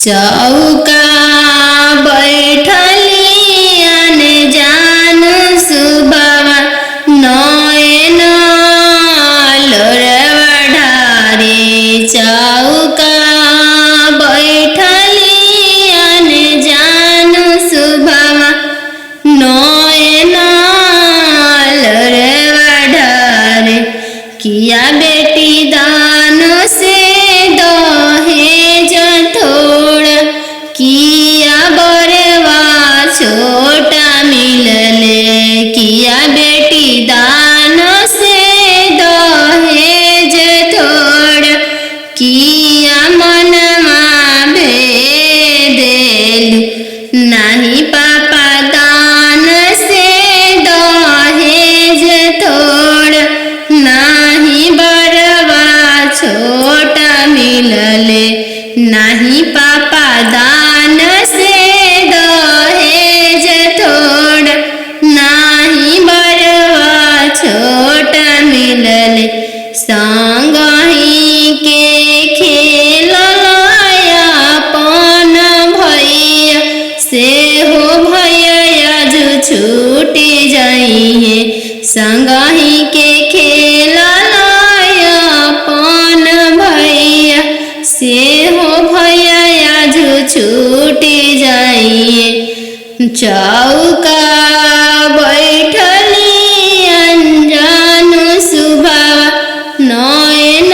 चौका बैठली अने जान सुबवा नयन लोरवा ढारे। चौका बैठली अने जान सुबवा नयन लोरवा ढारे। किया बेटी दान से दहेज थोड़ा, किया बरवा छोटा मिलले। किया बेटी दान से दहेज थोड़ा, किया मनमा भेदेल। नाही पापा दान से दहेज थोड़ा, नाही बरवा छोटा मिलले। नाही पापा दान से दहेज थोड़ा, नाही बरवा छोटा मिलले। संगही के खेलया अपन भैया से हो भैया जो छूटी जाइए। संगही के खेलया अपन भैया से हो भैया जो छूटी जाइए। चौका बैठली अनजान सुबवा नयन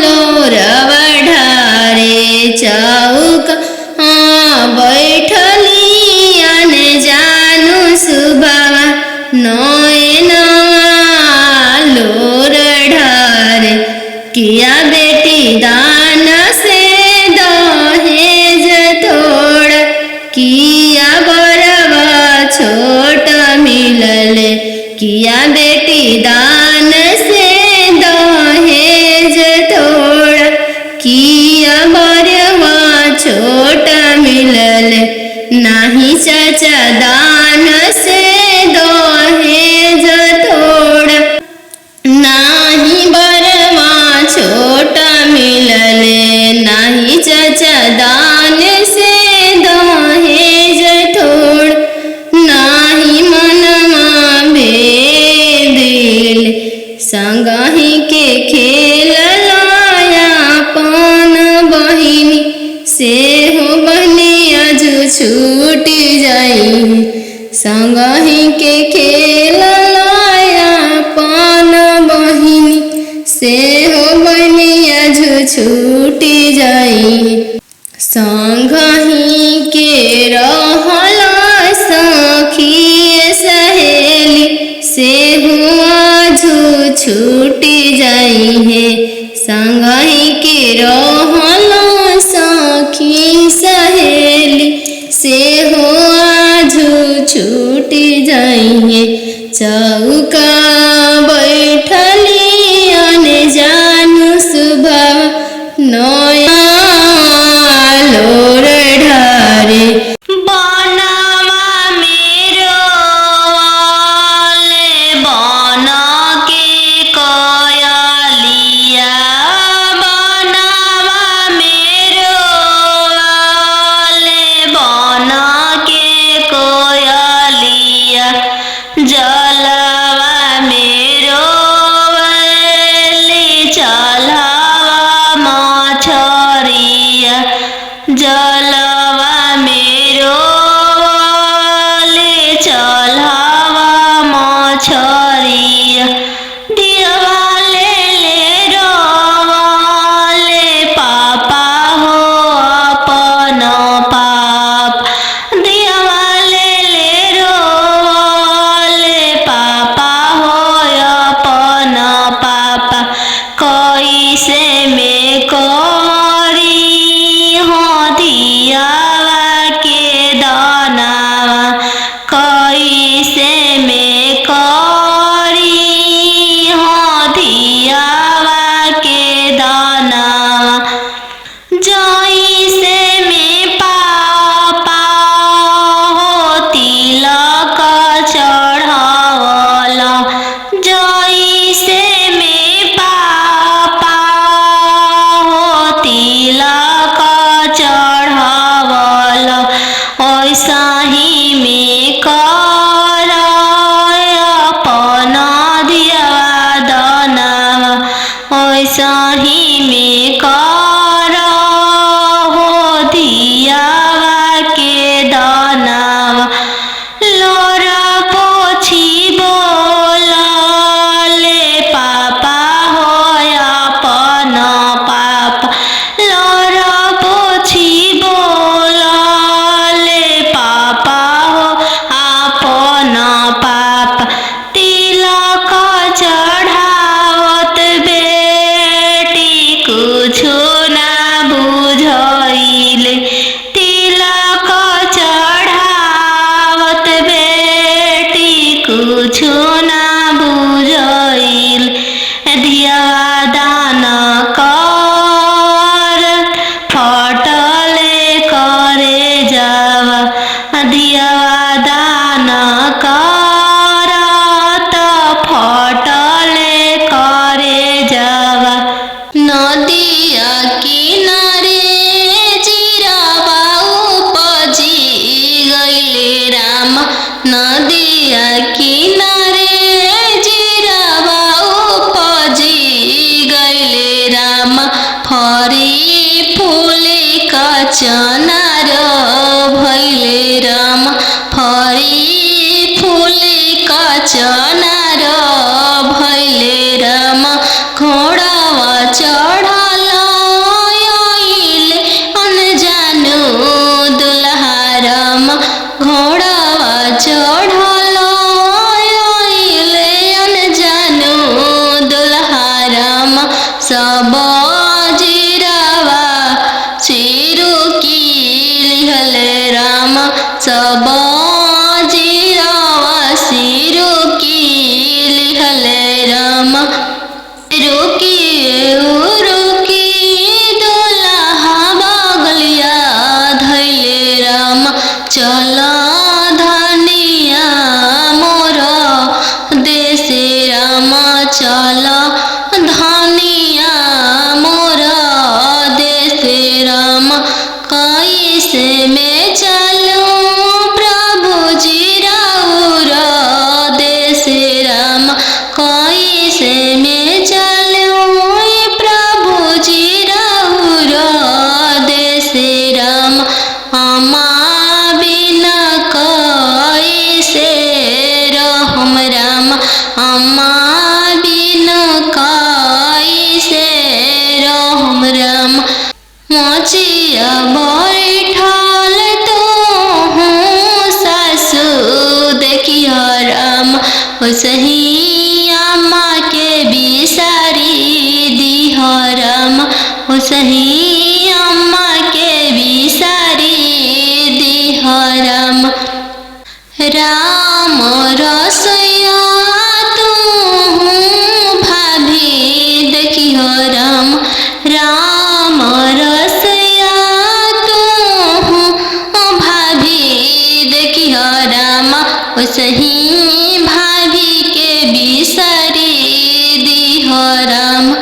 लोरवा ढारे। चौका बैठली अनजान सुबवा नयन लोर ढारे। किया बेटी दान से दहेज थोड़ा, किया बरवा छोटा मिलले। किया बेटी दान से दहेज थोड़ा, किया बरवा छोटा मिलले। नाही चाचा दान से दहेज थोड़ा, नाही बरवा छोटा मिलले। नाही चाचा दान से दहेज थोड़ा, नाही मनमा भेदेल। संगही के खेलया अपन बहिनी से हो बहनिया जो छूटी जाई। संगही के खेलया अपन बहिनी से हो बहनिया जो छूटी जाई। संगही के रहला सखी सहेली से हुआ जो छूटी जाई है। संगही के रहला सखी सहेली से हुआ जो छूटी जाई है। चौका बैठली अने जानू सुबवा नयन लोर ढारे। बनवा मेरो वाले बन के कयलिया। बनवा मेरो वाले बन के कोयलिया। जलवा मेरो वाले चलवा मछरिया। जलवा मेरो वाले चलवा मछरिया। दिवाले ले रोवाले पापा हो अपन पाप। दिवाले ले रोवाले पापा हो अपन पापा। कैसे में करी हो दियावा के दानावा। कैसे में कचनार भैले राम फरी फूली कचनार भैले राम घोड़ावा चढ़ल आइले अनजानु दुल्हा राम घोड़ावा चढ़ल आइले अनजानु दुल्हा राम सब जीरावा सिरु की लिहल राम सब जीरावा सिरु की लिहल राम रुकी रुकी दुल्हा बगलिया धैले राम चल धनिया मोर देश राम चल धनिया मोर देश राम कैसे में चलूं प्रभु जी राउर देश राम कैसे में चलूं प्रभु जी राउर देश राम अम्मा बिना कैसे रहम राम अम्मा बिना कैसे रहम राम मोचिया बैठल तो हूँ सासु देखिया राम सही अम्मा के बिसारी दिह राम सही अम्मा के बिसारी दिह राम राम रसोइया तू भाभी देखिह राम राम रसोइया तू भाभी देखिह राम सही भाभी के बिसारी दिह राम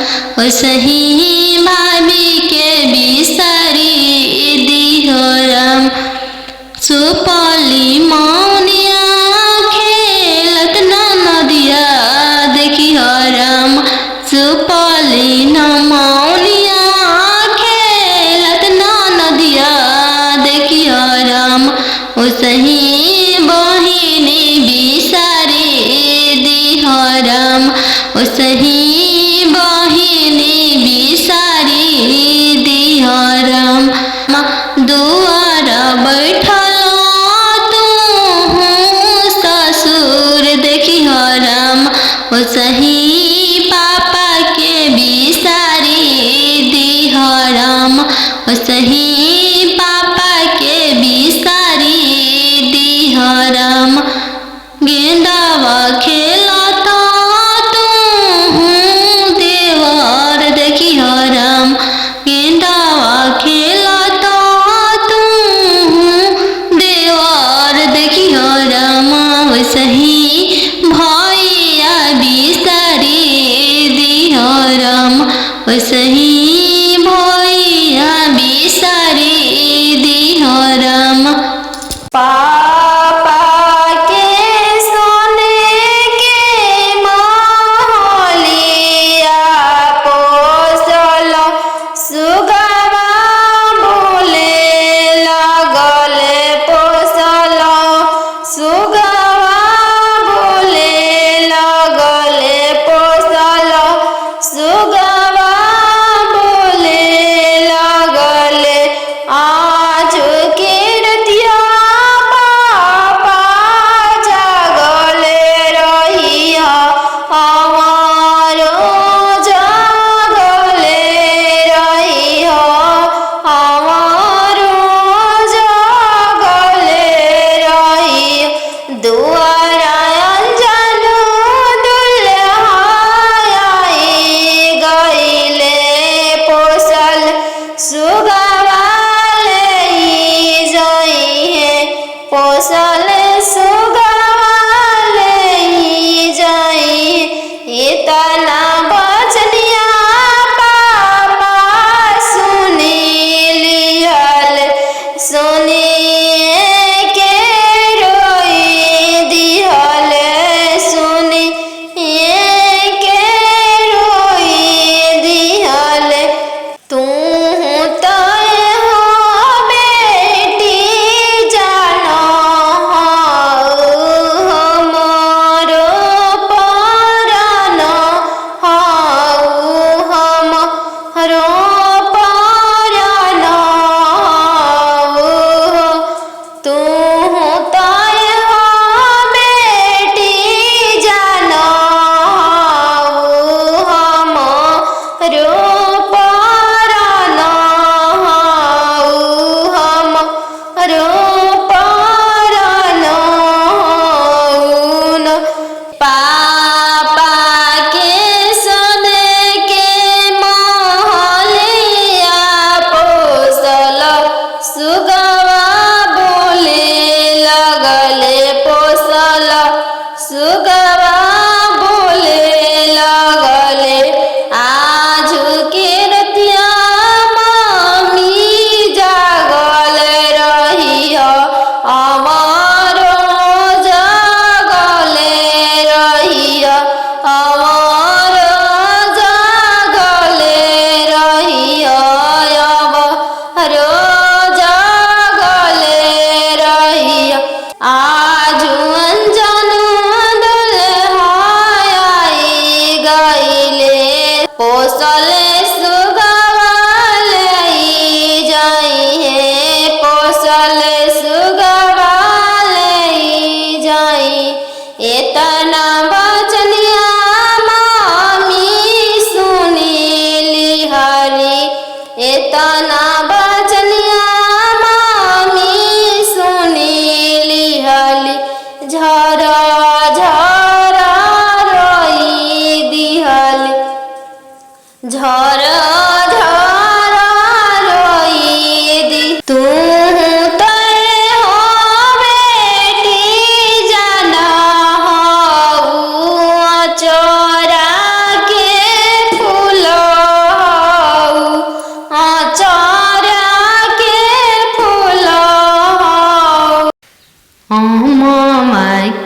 सही भाभी के बिसारी दिह राम सुपली मौनिया खेलत नदिया देखिह राम सुपली मौनिया खेलत नदिया देखिह राम सही बहिनी बिसारी दिह राम सही बहिनी बिसारी दिह राम दुआर बैठल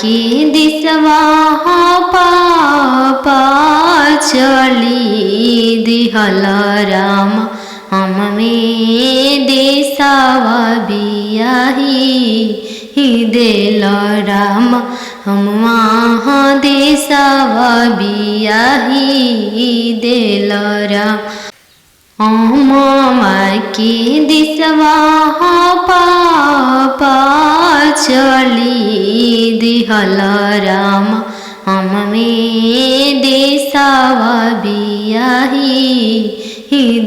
के दिसवा पापा चली दिहल राम हम में देसावा बियाही देल राम हम वहाँ देसावा बियाही देल राम मामा के दिसवा पापा चली दिहल राम हम में देसावा बियाही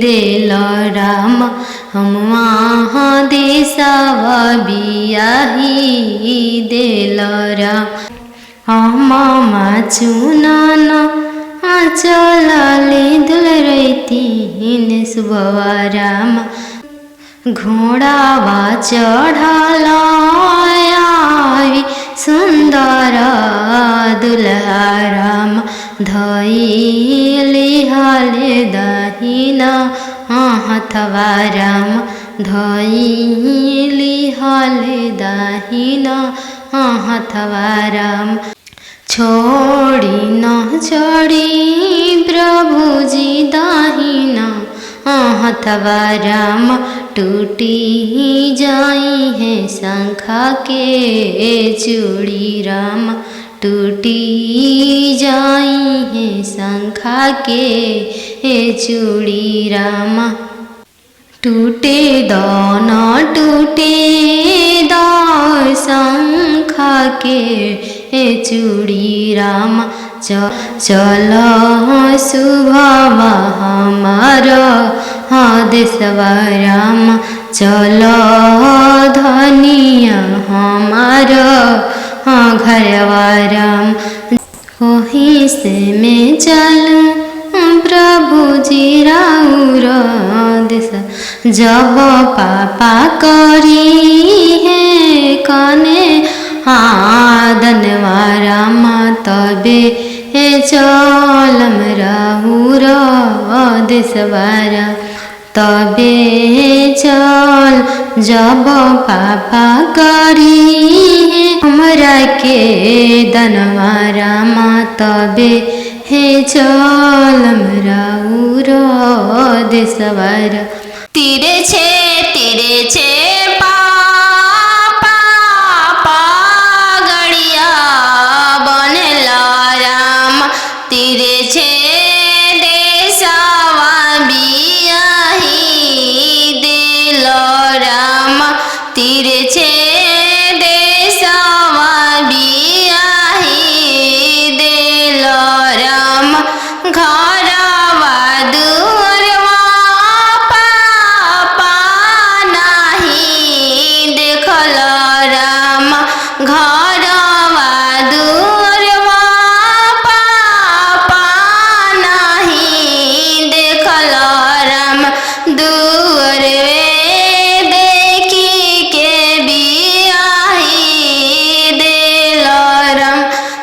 देल राम हम वहाँ देसावा बियाही देल राम मामा चुनान चलाले दुल रैतीन सुबवा राम घोड़ावा चढ़ल सुंदर दुल्हा राम धइले हले दहिना हथवा राम धइले हले दहिना हथवा राम छोड़ी न छोड़ी प्रभुजी दाहिना हथवा राम टूटी जाई है शंखा के चूड़ी राम टूटी जाई है शंखा के चूड़ी राम टूटे दान टूटे शंखा के चूड़ी राम चल शुभवा हमार देशवा राम चल धनिया हमार घरवा राम वहीं से मैं चलूं प्रभुजी राउर देश जब पापा करी है कने दनवा राम तबे चलम राउर देशवारा तबे चल जब पापा करी हमरा के दनवा राम तबे चलम राउर देशवारा तीरे छे गड़िया बनेला राम तीरे छे देशवा बियाही देल राम तीरे छे देशवा बियाही देल राम घरवा दुअरवा पापा नाही देखल राम घरवा दुअरवा पापा नाही देखल राम दुअरवे देखी के बियाही देल राम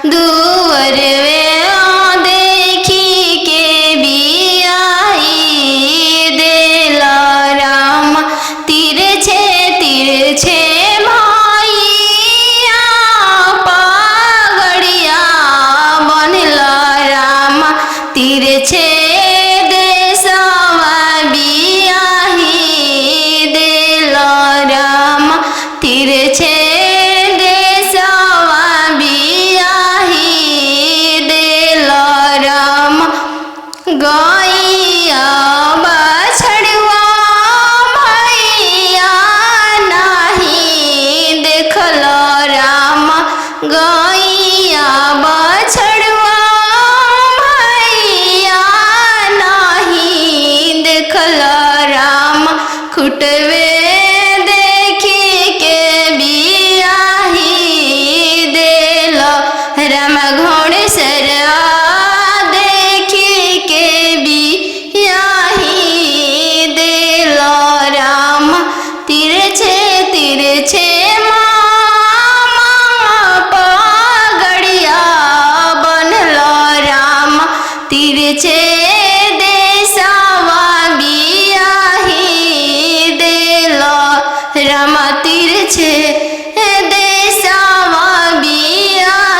दुअरवे देखी के बियाही देल राम तीरे छे भैया पगड़िया बनल राम तीरे छे देशवा बियाही देल राम तीरे छे देशवा बियाही देल राम गैया बछड़ुआ भैया नाही देखल राम गैया बछड़ुआ भैया नाही देखल राम खुटवे देखी के बियाही देल राम घोड़सरवा देखी के बियाही देल राम तीरे छे मामा पगड़िया बनल राम तीरे छे देशवा बियाही देल राम तीरे छे देशवा बियाही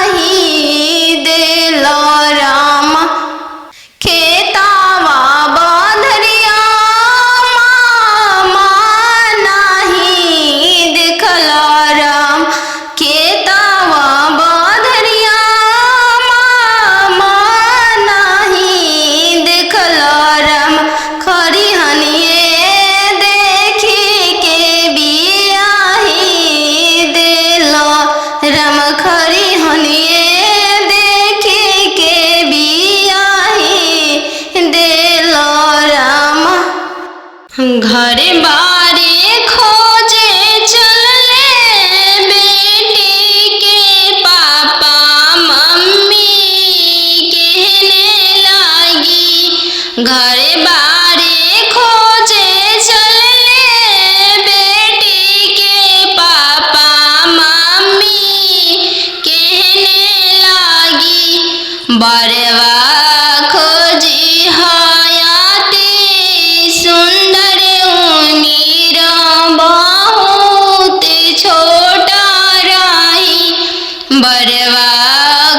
बरवा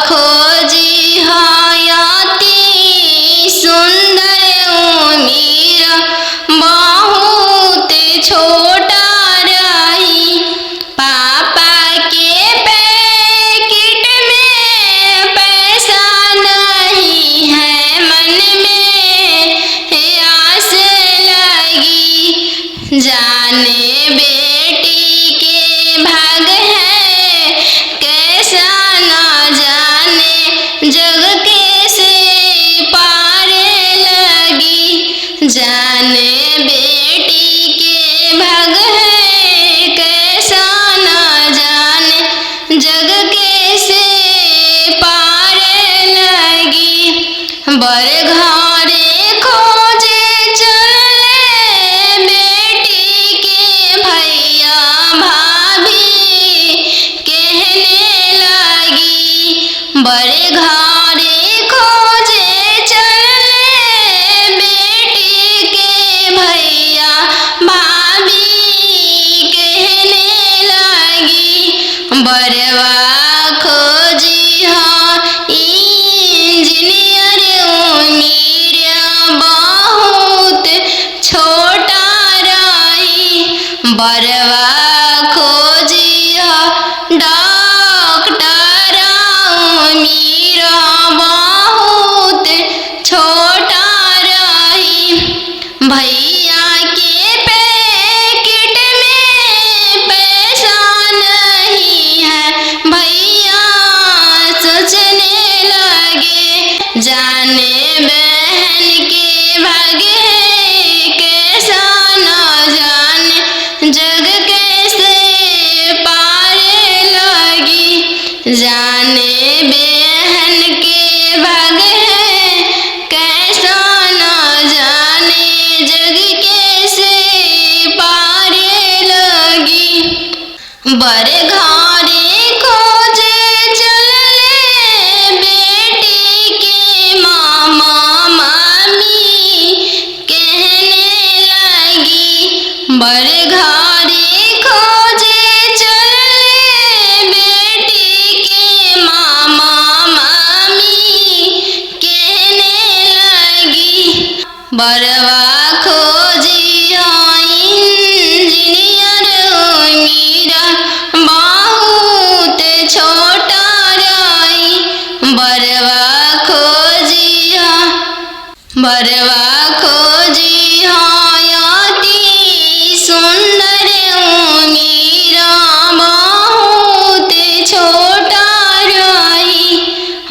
खोजी हयाती सुंदर उमीर बहुत छोटा रही। पापा के पैकेट में पैसा नहीं है, मन में आस लगी। जाने बेटी के भाग है कैसा न जाने, जग कैसे पार लगी। जाने बेटी के भाग है कैसा न जाने, जग कैसे पार लगी। बर घरे खोजे चले बेटी के भैया भाभी कहने लगी। बड़े घरे खोजे चले बेटी के भैया भाभी कहने लगी। बरवा खोजी हाँ इंजीनियर उमीर बहुत छोटा रही। बरवा खोजी हाँ डॉक्टर उमीर बहुत छोटा रही। भैया के पैकेट में पैसा नहीं है, भैया सोचने लगे। जाने बहन के भागे कैसा न जाने, जग कैसे पार लगी। जाने बहन के भागे कैसा न जाने, जग कैसे पार लगी। बड़े घरे खोजे चले बेटी के मामा मामी कहने लगी। बड़े घरे खोजे चले बेटी के मामा मामी कहने लगी। बरवा खोजी हाँ इंजीनियर उमीर बहुत छोटा रही। बरवा खोजी हाँ हयाती सुंदर उमीर बहुत छोटा रही।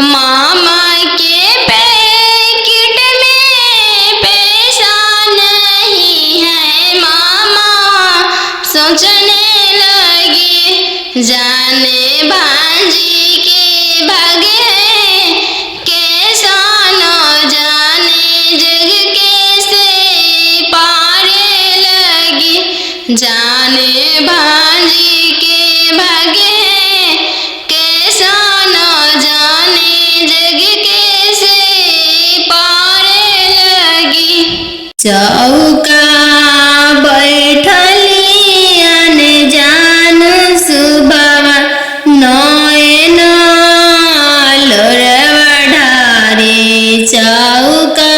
मामा के पैकेट में पैसा नहीं है, मामा सोचने लगे। जाने भांजी के भागे कैसा न जाने, जग कैसे पार लगी। जाने भांजी के भागे कैसा न जाने, जग कैसे पार लगी। चौका बैठली अनजान सुबह नयन लोरवा ढारे। चौका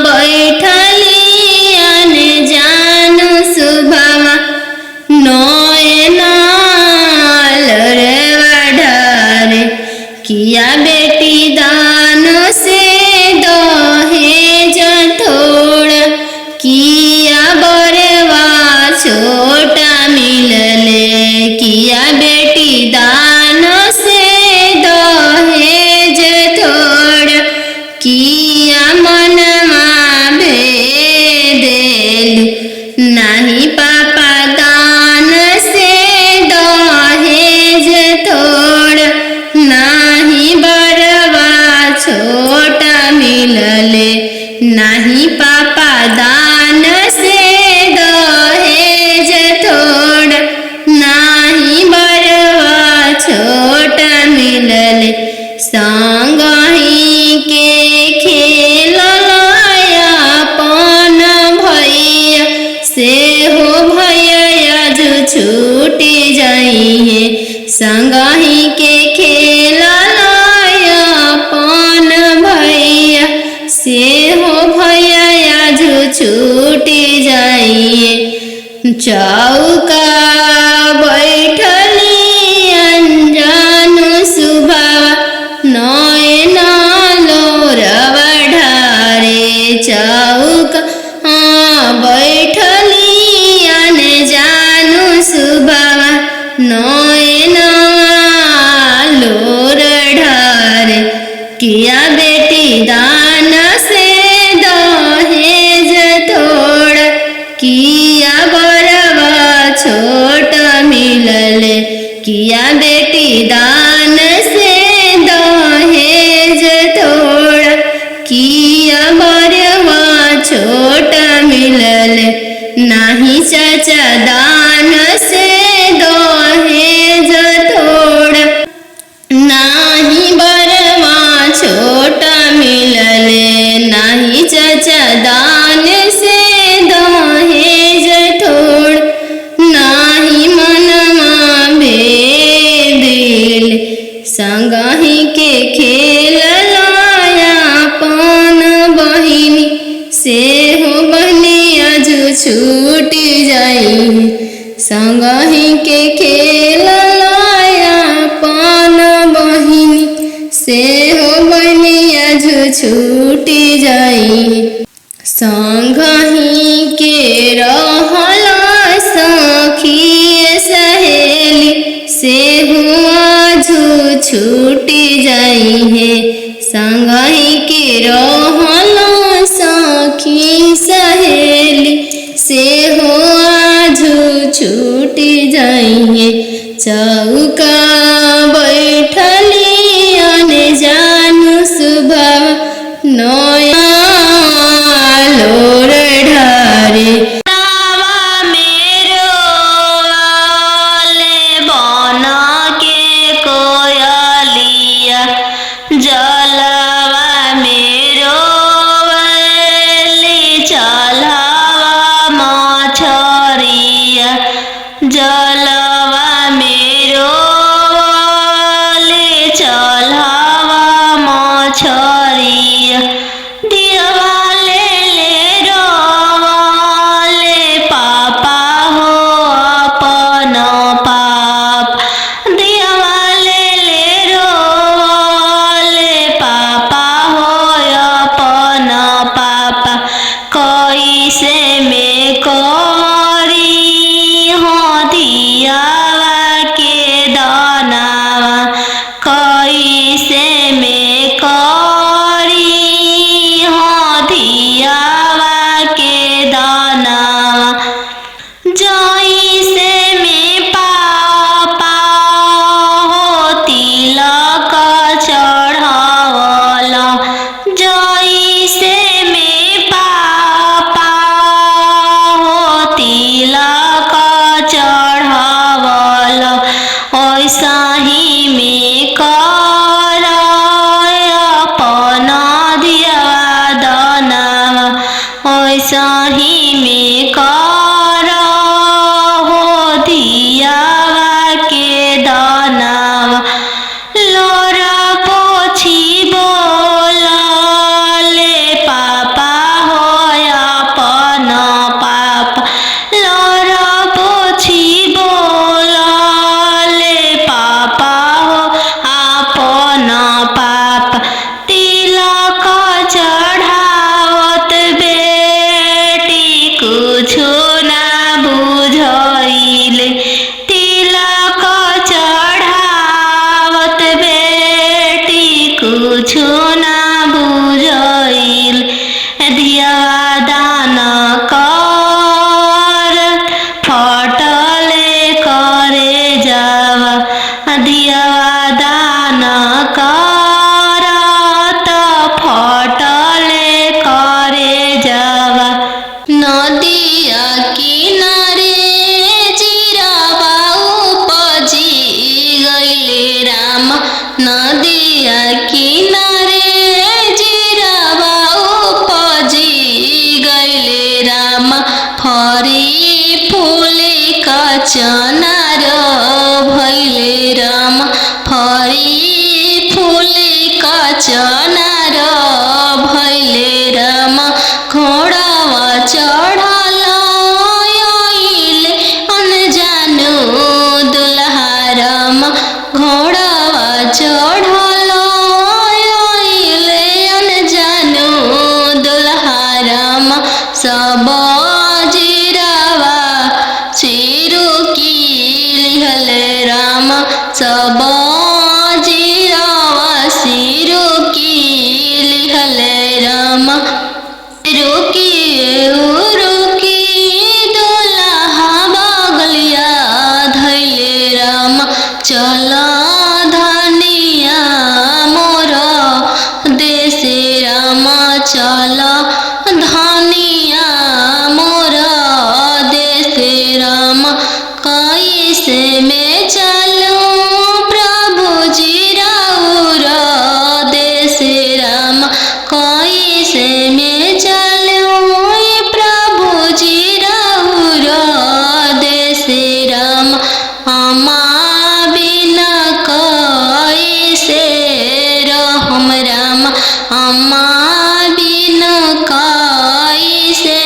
बैठली अनजान सुबह नयन लोरवा ढारे। किया बेटी दान से दहेज थोड़ा, किया बरवा छोटा मिलले। किया बेटी दान से दहेज थोड़ा, किया मनमा भेदेलु। नहीं पापा दान से दहेज थोड़ा, नहीं बरवा छोटा मिलले। नहीं पापा दान से दहेज थोड़ा, नहीं बरवा छोटा मिलले। संगही के खेलया अपन भैया से हो भैया जो छूट जाइए। संगही के चौका बैठली अंजानु सुभावा नयन लोरवा ढारे चौका बैठली अनजानु सुभावा नयन लोर ढारे किया बेटी दान से दहेज थोड़ा किया बरवा छोट मिलले किया बेटी दान से दहेज थोड़ा किया बरवा छोट मिलले नाही चाचा दान से दहेज थोड़ा नाही बरवा छोटा मिलले नाही चाचा दान से दहेज थोड़ नाही मनमा भेदिल संगही के खेल लायापन बहिनी से हो बहनी अजू छूट जाई संगही के खेल लायापन बहिनी से हो बहनी अजू छूट जाई संगही के रहला सखी सहेली से हुआ आजू छूट जाई है संगही के रहला सखी सहेली से हो आजू छूट जाई है चौका बैठली अनजानु सुभाव नया लोर ढारे सब जीरावा सिरो की लिहल राम रोकी दुल्हा बगलिया धैले राम चल धनिया मोर देश राम चल धनिया मोर देश राम कैसे में चलूं प्रभु जी राउर देश राम कैसे में चलूं प्रभु जी राउर देश राम अम्मा बिना कैसे रहम राम अम्मा बिना कैसे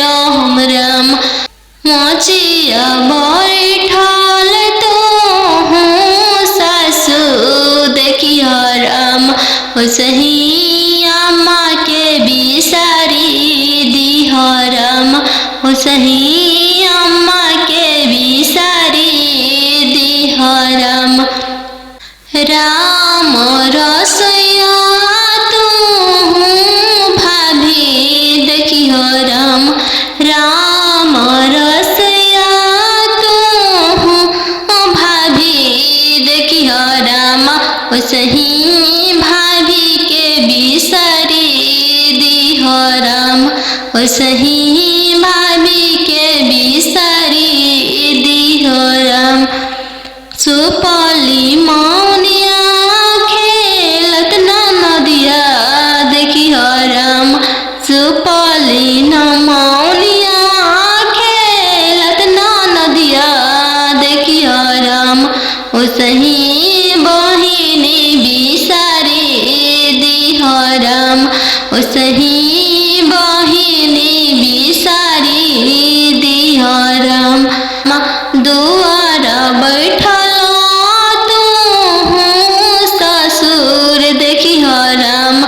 रहम राम मोचिया बैठल तो हूँ सासु देखियो राम सही अम्मा के बिसारी दिह राम सही अम्मा के बिसारी दिह राम राम रसोया तू भाभी देखियो राम राम रसोया तू भाभी देखियो राम सही भाभी के बिसारी दिह राम सही भाभी के बिसारी दिह राम सुपली मौनिया खेलत नदिया देखियो राम सुपली मौनिया खेलत नदिया देखियो राम सही बहिनी बिसारी दिह राम सही बहिनी बिसारी दिह राम दुआर बैठल तू ससुर देखियो राम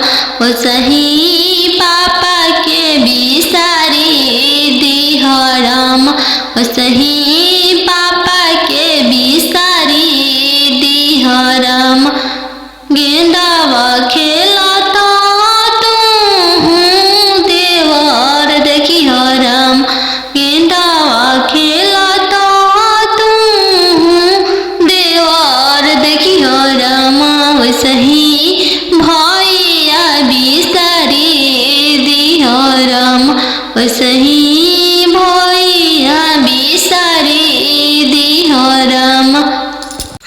सही पापा के बिसारी दिह राम सही पापा के बिसारी दिह राम गेंदावा खेलता तू देवर देखियो राम गेंदावा खेलता तू देवर देखियो राम सही भैया बिसारी दिह राम सही भैया बिसारी दिह राम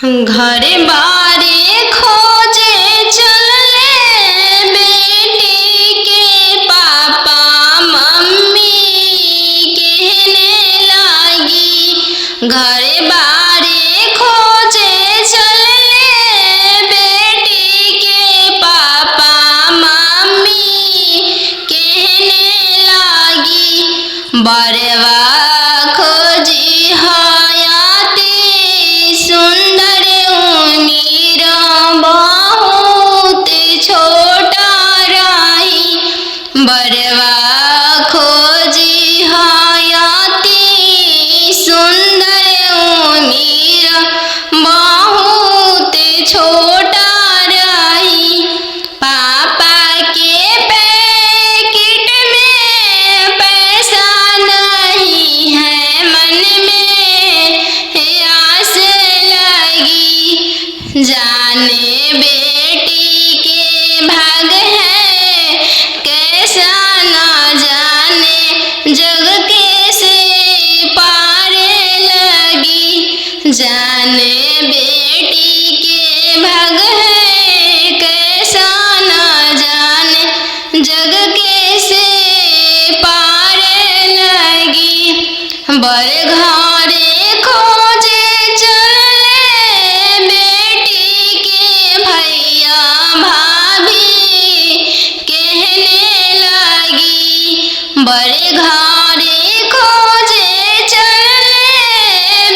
घरे बारे खोजे चलले बेटी के पापा मम्मी कहने लागी घरे बारे खोजे चलले बेटी के पापा मम्मी कहने लागी बरवा खोजी हयाती सुंदर उमीर बहुत छोटा रही बरवा खोजी हयाती सुंदर उमीर बहुत छोटा रही पापा के पैकेट में पैसा नहीं है मन में आस लगी जाने बेटी के भाग है कैसा ना जाने जग कैसे पारे लगी जाने बेटी के भाग है कैसा ना जाने जग कैसे पारे लगी बर घरे खोजे चलले बेटी के भैया भाभी कहने लगी बड़े घरे खोजे चलले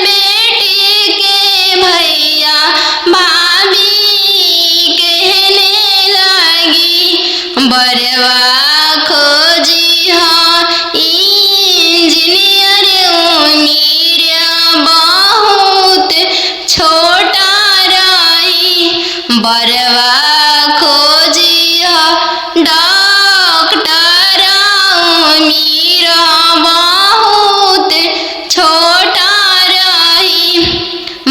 बेटी के भैया भाभी कहने लगी बरवा खोजी हाँ इंजीनियर उमीर बहुत छोटा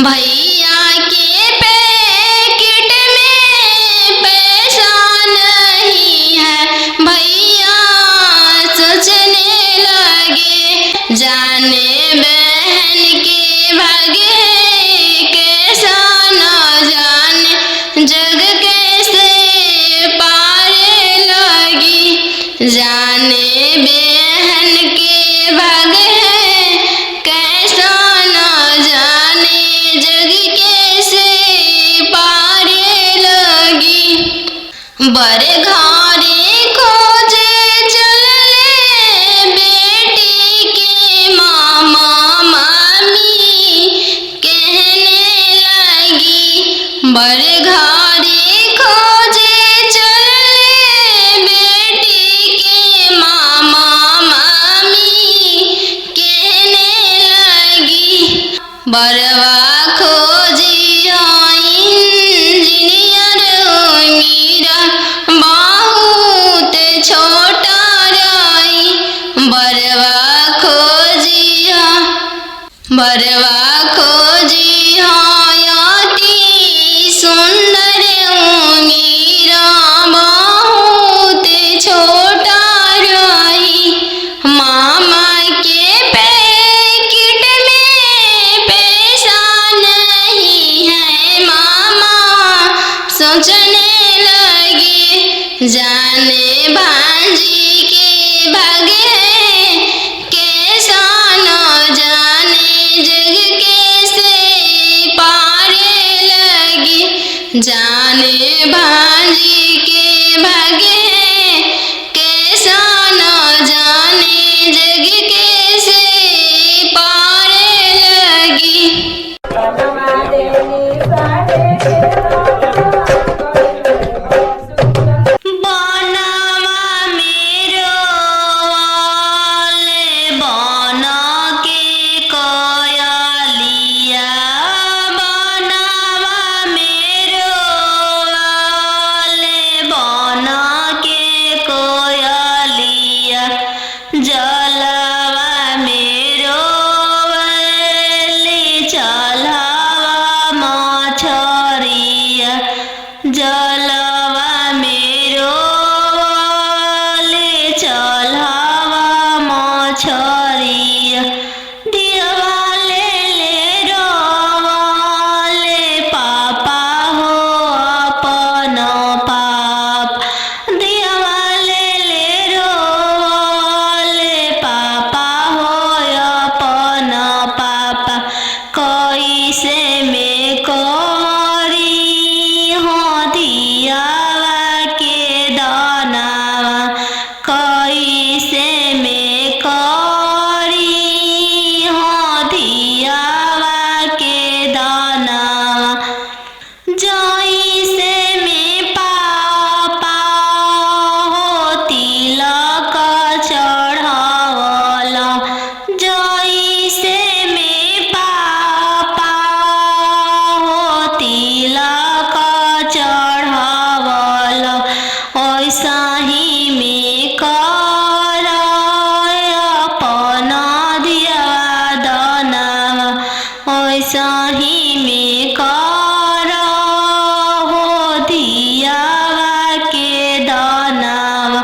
भैया के पैकेट में पैसा नहीं है, भैया सोचने लगे जाने बहन के भाग्य है कैसा न जाने, जग कैसे पार लगी जाने बहन के भाग्य है कैसा न जाने, जग कैसे पार लगी। बड़े घरे खोजे चलले बेटी के मामा मामी कहने लगी, बड़े घरे खोजे चलले बेटी के मामा मामी कहने लगी, बरवा खोजी इंजीनियर मीरा बहुत छोटा रही, बरवा खोजी अति सुंदर मीरा बहुत छोटा रही, मामा के पैकेट में पैसा नहीं है, मामा सोचने लगे जाने भांजी के भाग्य है कैसा न जाने, जग कैसे पार लगी जाने भांजी के भाग्य है कैसा न जाने, जग कैसे पार लगी। बनवा मेरो वाले बन के कयलिया, बनवा मेरो वाले बन के कोयलिया, जलवा मेरो वाले चलवा मछरिया, जलवा मेरो वाले चलवा मछरिया, दिवाले ले रोवाले पापा हो अपन पाप, दिवाले ले रोवाले पापा हो अपन पापा, कैसे में करी हो दियावा के दानावा, कैसे में करी हो दियावा के दानावा, जैसे में पापा हो तिलक चढ़ावला, जैसे में पापा हो तिलक चढ़ावला, ऐसा ही में कर अपन दियावा दानावा, ऐसा ही में कर हो दियावा के दानावा,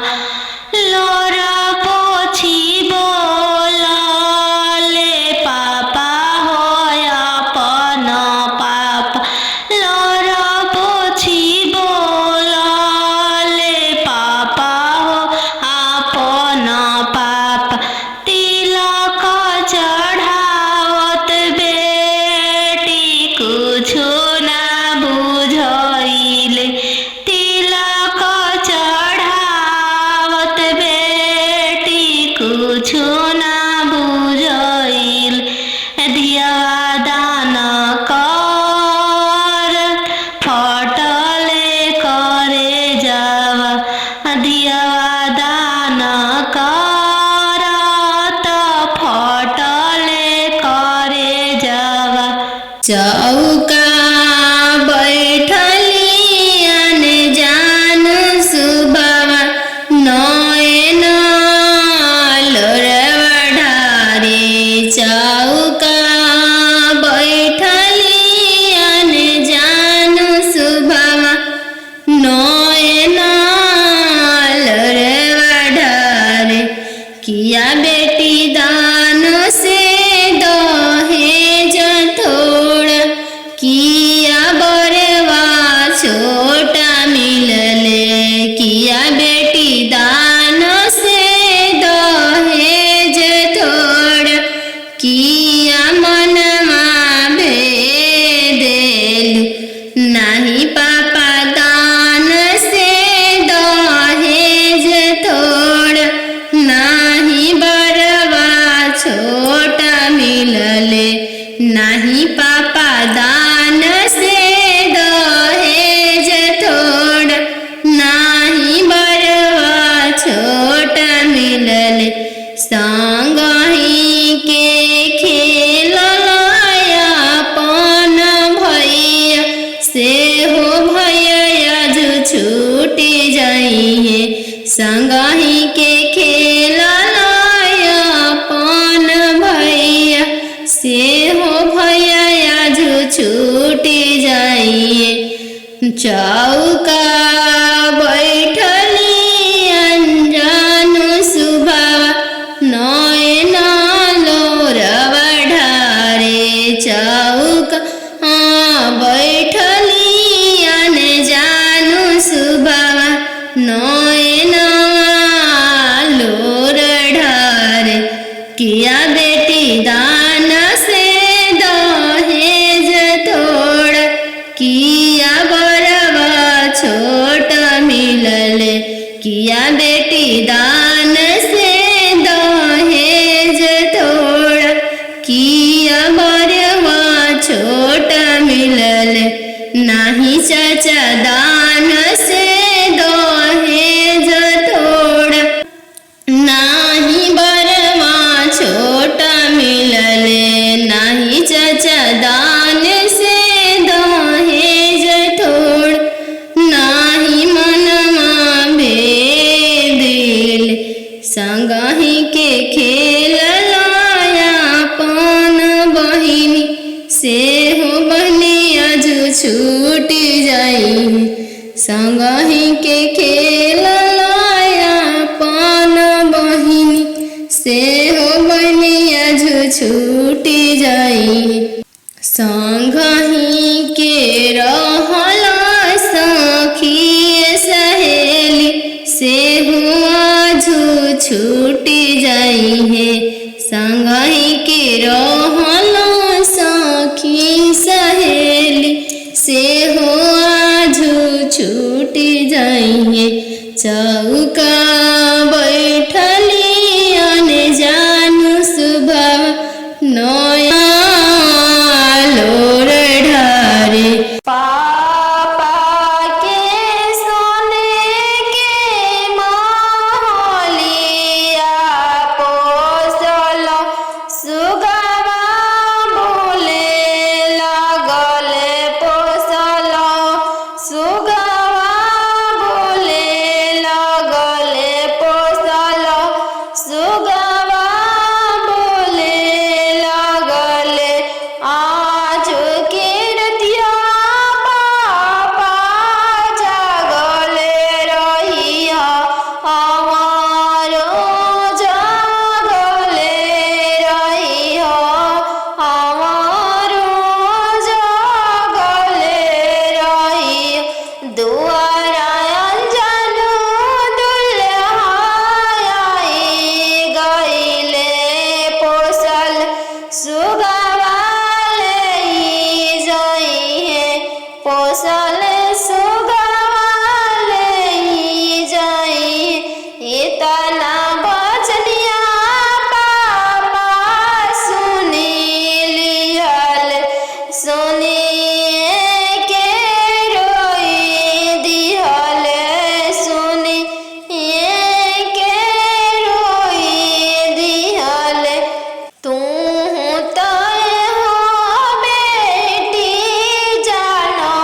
लोरा पोछी बोलाले पापा हो अपन पापा, लोरा पोछी बोलाले पापा हो अपन पापा, तिलक चढ़ावत बेटी कुछो ना बुझाइले, तिलक चढ़ावत बेटी कुछो ना बुझाइले, दियावा दान कर फटले करे जावा, दियावा दान कर त फटले करे जावा, चौका बैठली अनजान सुबवा, नयन लोरवा ढारे, चौका बैठली छोटा मिलले किया बेटी दान से दहेज थोड़ा किया मनमा भेदेलु नाही पापा दान से दहेज थोड़ा नाही बरवा छोटा मिलले नाही पापा दान से दहेज थोड़ा नाही बरवा छोटा मिलले संगही के खेललाया पन भैया से हो भैया जो छूटी जाइए संगही के खेललाया पन भैया से हो भैया जो छूटी जाइए चौका बैठली अंजानु सुभावा नयन लोरवा ढारे चौका बैठली अनजानु सुभावा नयन लोर ढारे किया बेटी दान से दहेज थोड़ा किया बरवा छोटा मिलले किया बेटी दान से दहेज थोड़ा किया बरवा छोटा मिलले नाही चाचा दान से दहेज थोड़ा नाही बरवा छोटा मिलले नाही चाचा दान से दहेज थोड़ा नाही मनमा भेदिल संगही के खेललाया पन बहिनी से हो बहनिया जो छूटी जाई संगही के खेललाया पन बहिनी से हो बहनिया जो छूटी जाई संगही के रहला सखी सहेली से हुआ जो छूटी जाई है संगही के रहला सखी सहेली से हुआ जो छूटी जाई है चौका बैठली अनजानु सुभावा नया लोर ढारे पापा के सोने के महलिया पोसल सुगवा बोले लगले पोसल सुगवा बोले लगले पोसल सुगवा बोले लगले आज के रतिया पापा जागले रहिया हमारो जागले रहिया हमारो जागले रहिया दुआरा अंजनु दुल्हाई गईले पोसल सुगवा ले जाई है पोसल सुगवा ले जाई इतना बचनिया पापा सुनी लियल सुनिए के रोई दिहल सुनिए के रोई दिहल तू तय हो बेटी जानो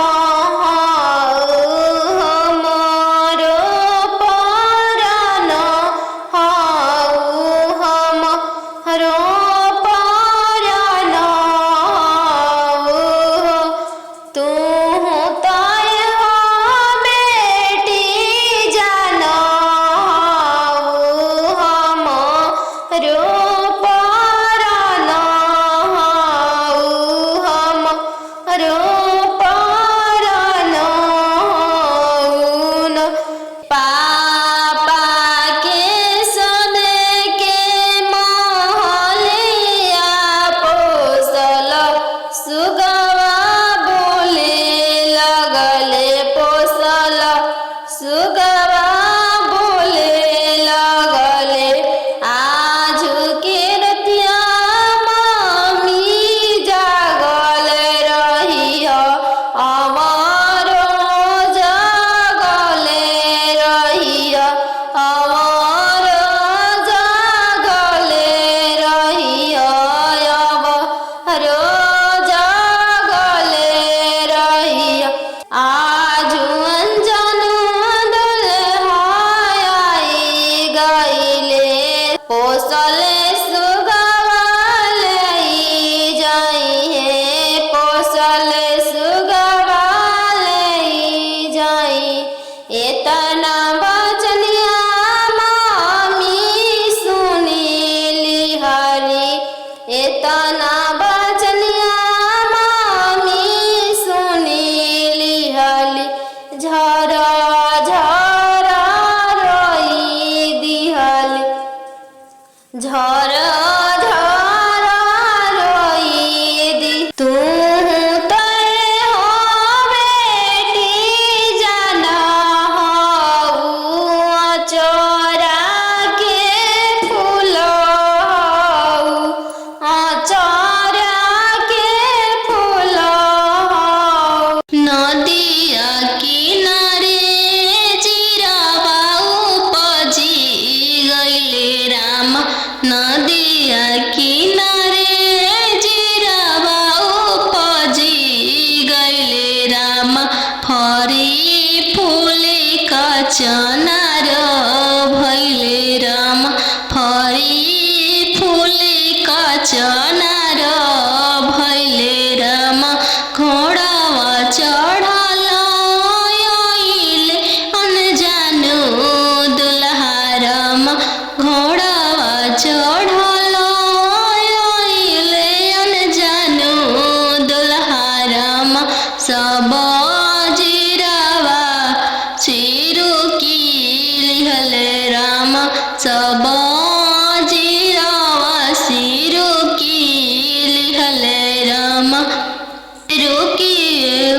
रुकी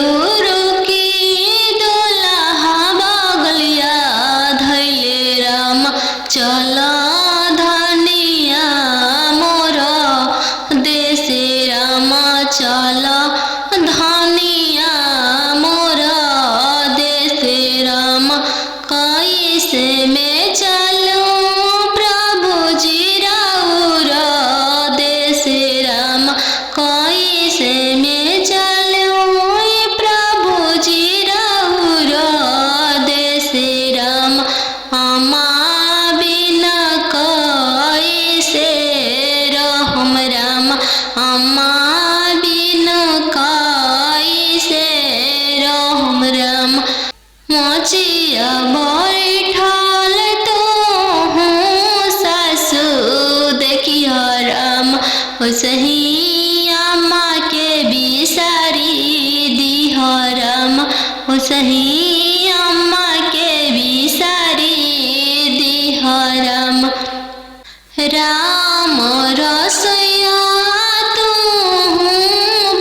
रुकी दुल्हा बगलिया धैले राम चला धनिया मोरा देशे राम चला धनिया मोरा देशे राम कैसे में चलूं प्रभु जी राउरा देशे राम कैसे में चलूं प्रभु जी राउरा देशे राम अम्मा बिना कैसे रहम राम अम्मा बिना कैसे रहम राम मोचिया बैठल तो हूँ सासू देखिया राम सही अम्मा के बिसारी दिह राम सही अम्मा के बिसारी दिह राम राम रसोया तू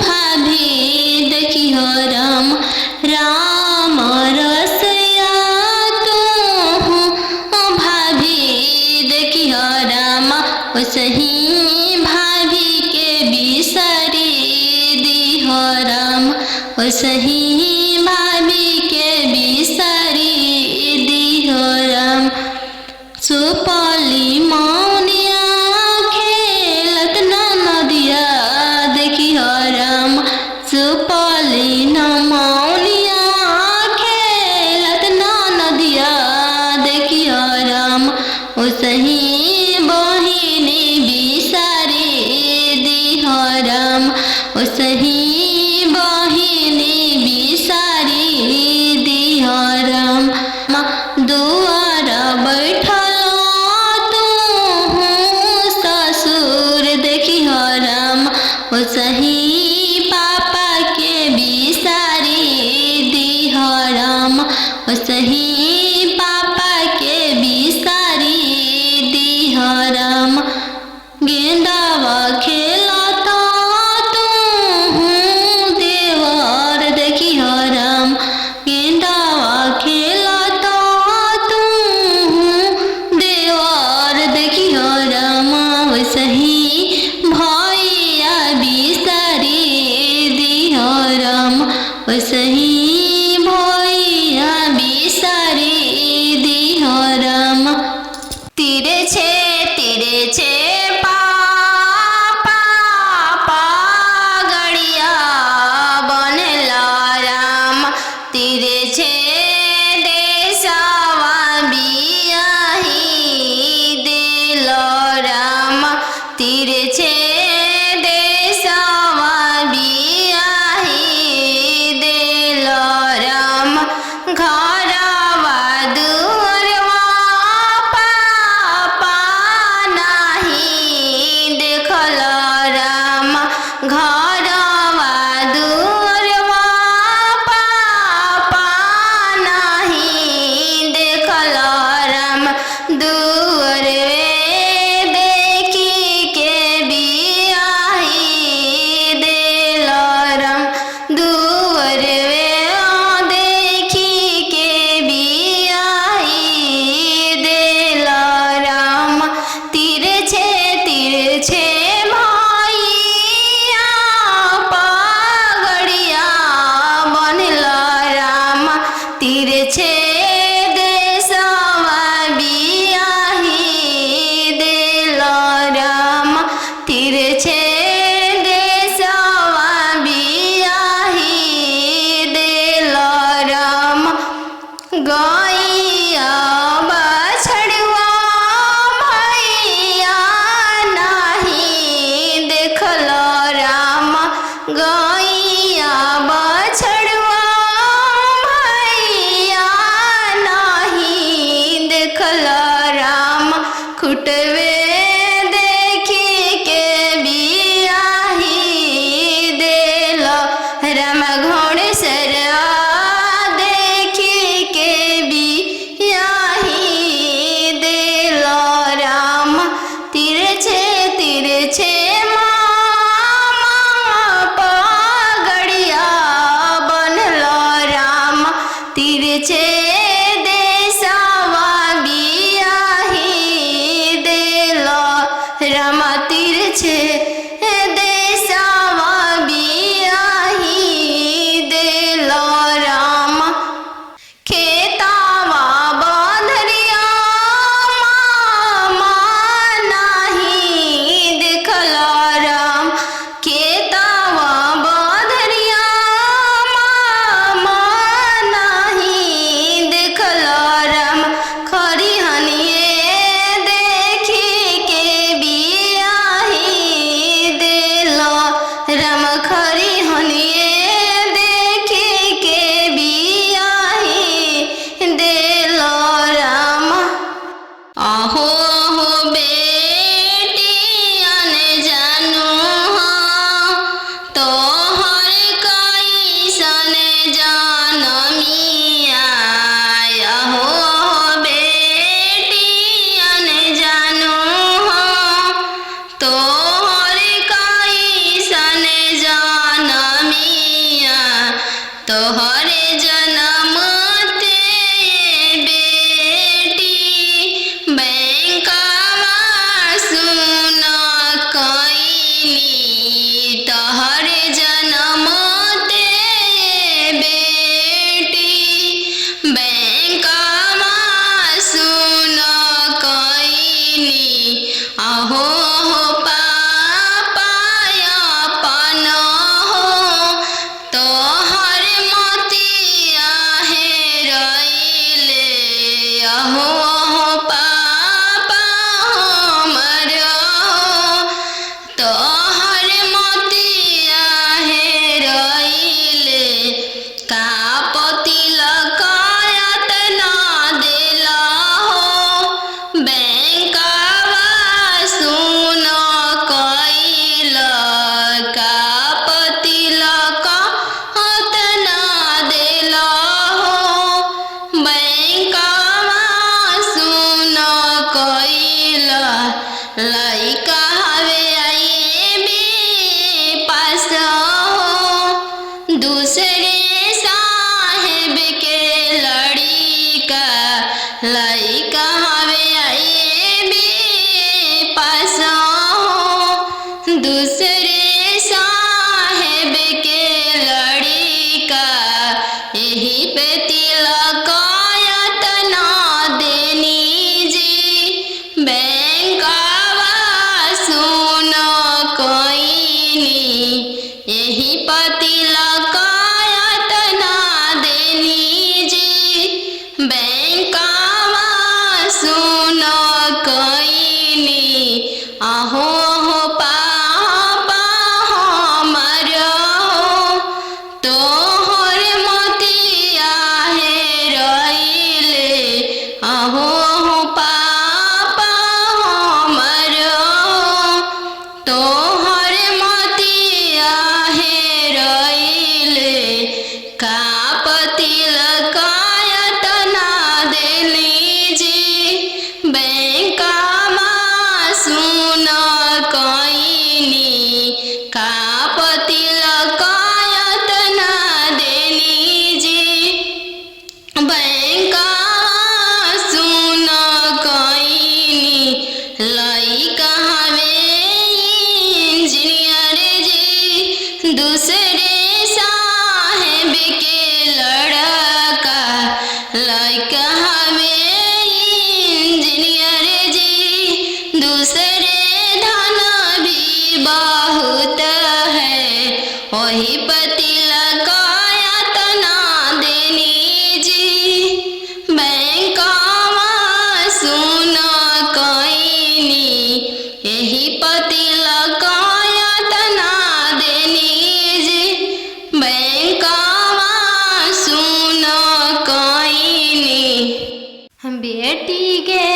भाभी देखिह राम राम रसोया तू भाभी देखिह राम सही भाभी के बिसारी दिह राम सही भाभी के बिसारी दिह राम सुपली मौनिया खेलत नदिया देखिह राम सुपली मौनिया खेलत नदिया देखिह राम सही बहिनी बिसारी दिह राम सही बहिनी बिसारी दिह राम दुआर बैठल तू ससुर देखिह राम सही पापा के बिसारी दिह राम सही पापा के बिसारी दिह राम गेंदावा खेलता तू देवर देखिह राम गेंदावा खेलता तू देवर देखिह राम सही भैया बिसारी दिह राम सही भैया बिसारी दिह राम तीरे छे पापा पागड़िया बनेला राम तीरे छे देशवा बियाही दिल राम तीरे छे देशवा बियाही दिल राम घरवा दुअरवा पापा नाही देखल राम घरवा दुअरवा पापा नाही देखल राम दुअरवे देखी के बियाही दिल राम दुअरवे देखी के बियाही दिल राम तीरे छे भैया पगड़िया बनल राम तीरे छे देशवा बियाही दिल राम तीरे छे देशवा बियाही दिल राम गैया बछड़ुआ भैया नाही देखल राम गैया बछड़ुआ भैया नाही देखल राम खुटवे देखी के बियाही दिल राम घोड़ेसर देखी के बियाही दिल राम तीरे छे मामा पगड़िया तोहरे जन्म ते बेटी बैंकवा सुन कईनी। तोहरे जन्म ते बेटी बैंकवा सुन कईनी। अहो हो पापाया पन हो तोहर मोतिया हेरैले। अहो हो पापा हमर तोहर मोतिया हेरैले। कापति लकायत ना देला हो बैंकवा सुन कईल। कापति लकायत ना देला हो बैंकवा सुन कईल। लइका हवे आईबी पास हो दूसरे साहेब के लड़िका। लइका हवे आईबी पास हो दूसरे साहेब के लड़िका। यही पे तिलकायत ना देनी जी बैंकवा सुन कईनी। यही पे तिलकायत ना देनी जी बैंकवा सुन कईनी। अहो हो पापा हमर तोहर मोतिया हेरैले। अहो हो पापा हमर तोहर मोतिया हेरैले। कापति लकायत ना देली जी बैंकवा सुन कईनी। कापति लकायत ना देली जी बैंकवा सुन कईनी। लइका हवे इंजीनियर जी दूसरे साहेब के लड़का। लइका हवे इंजीनियर जी दूसरे धन भी बहुत है। वही पति लकायत ना देनी जी बैंकवा सुन कईनी। यही पति लकायत ना देनी जी बैंकवा सुन कईनी। बेटी के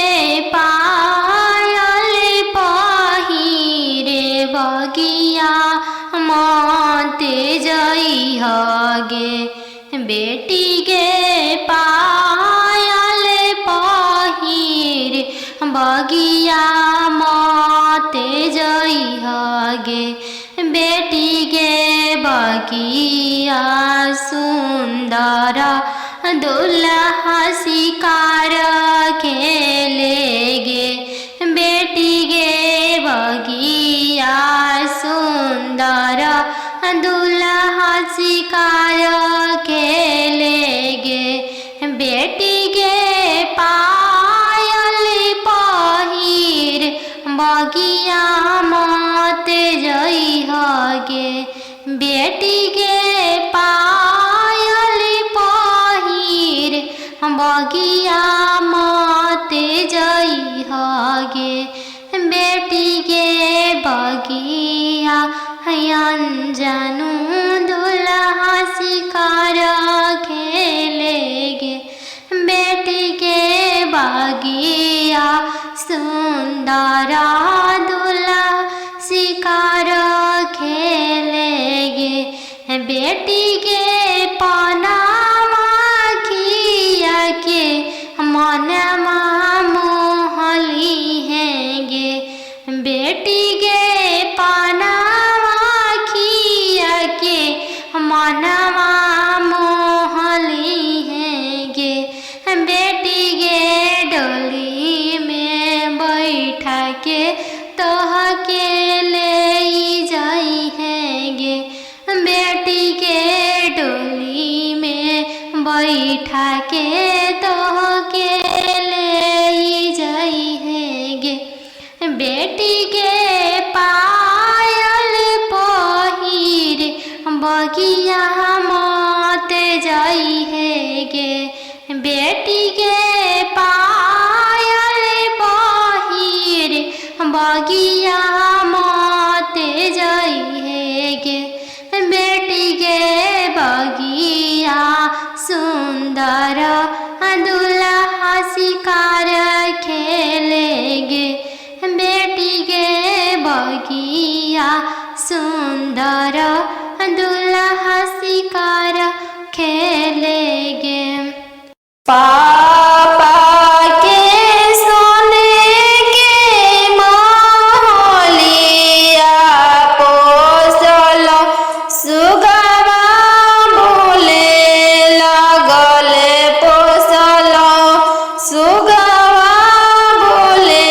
पायल पहिरे बगिया माते जइहगे। बेटी के पायल पहिरे बगिया माते जइहगे। बेटी के बगिया सुंदर दुल्हा शिकार खेलेगे। बेटी के बगिया सुंदर दुल्हा शिकार खेलेगे। बेटी के पायल पहिर बगिया मत जइहगे। बेटी के पायल पहिर बगिया मत जइहगे। बेटी के बगिया अनजानु दुल्हा शिकार खेलेगे। बेटी के बगिया सुंदर दुल्हा शिकार खेलेगे। बेटी के पनामा खिया के मनमा मोहली हैगे। बेटी के पनामा खिया के मनवा बैठा के तो के ले जाई है गे बेटी के पायल पहिर बगिया मत जाई है गे बेटी के पायल पहिर बगिया मत जाई है गे बेटी के बगिया सुंदर दुल्हा शिकार खेलेगे बेटी के बगिया सुंदर दुल्हा शिकार खेलेगे पापा के सोने के महलिया पोसल सुगवा बोले लगल पोसल सुगवा बोले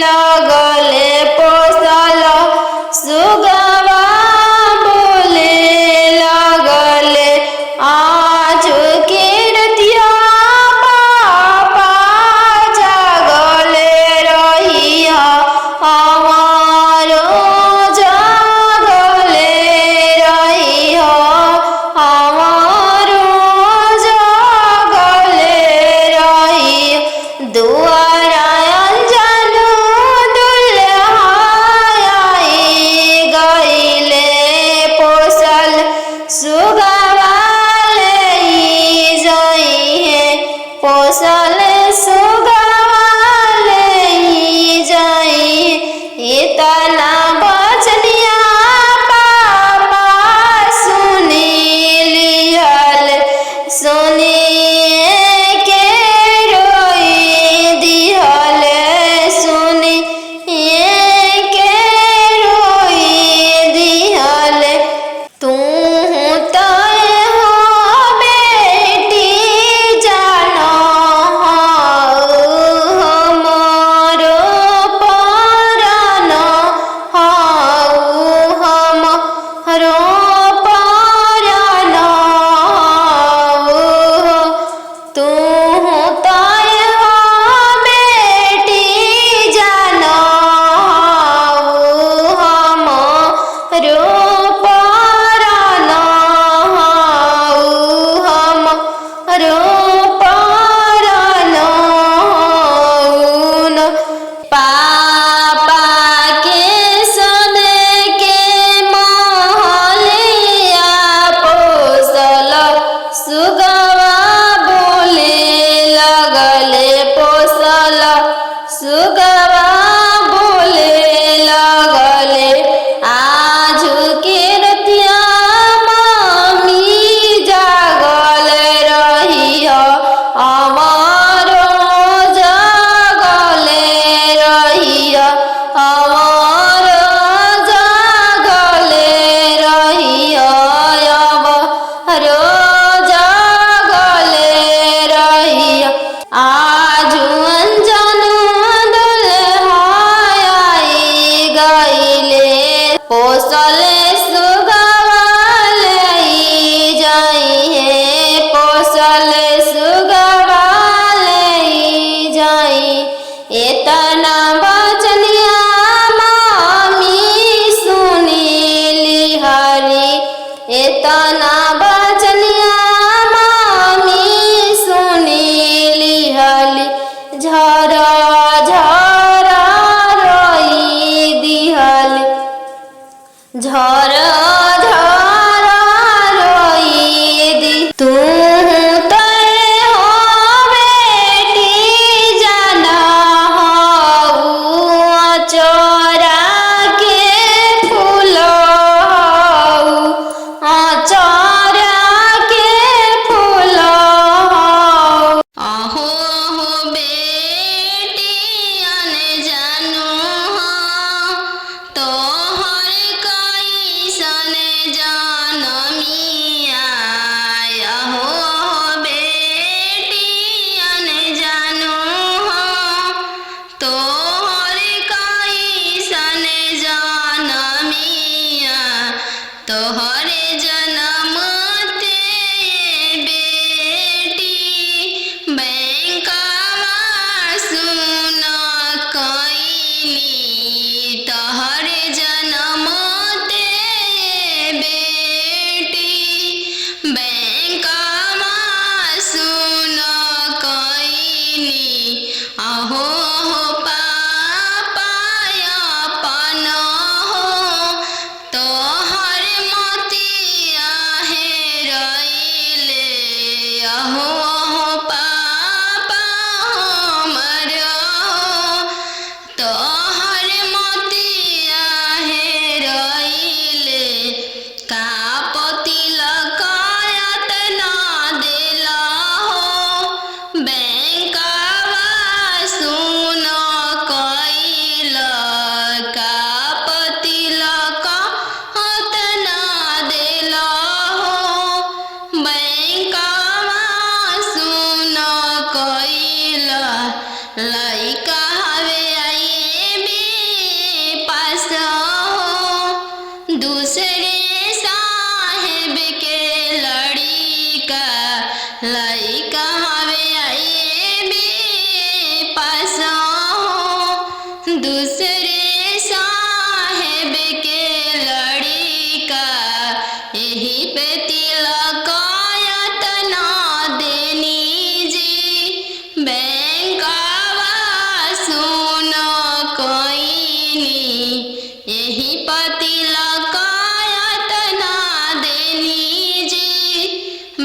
लगल पोसल सुगवा बोले लगल आज के रतिया पापा जागल रहिया हमारो जागल रहिया हमारो जागल रहिया दुआरा अंजनु दुल्हा आई गईले पोसल सुगवा ले जाई है पोसल सुगवा ले जाई इतना बचनिया पापा सुनी लियल सुनिए के रोई दिहल सुनिए के रोई दिहल तू तो हो बेटी जानो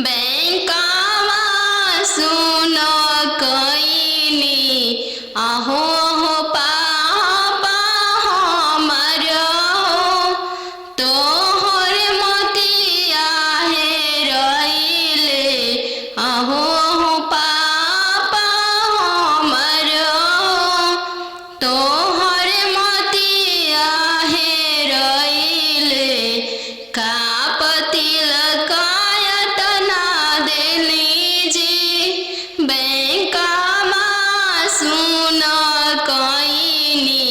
बैंकावा सुन कईनी आहो हो पापा हमरो तोहर मोतिया हेरइले आहो हो पापा हमरो तोहर मोतिया हेरइले का पतिल कायतना देली जी बैंकामा सुन कईनी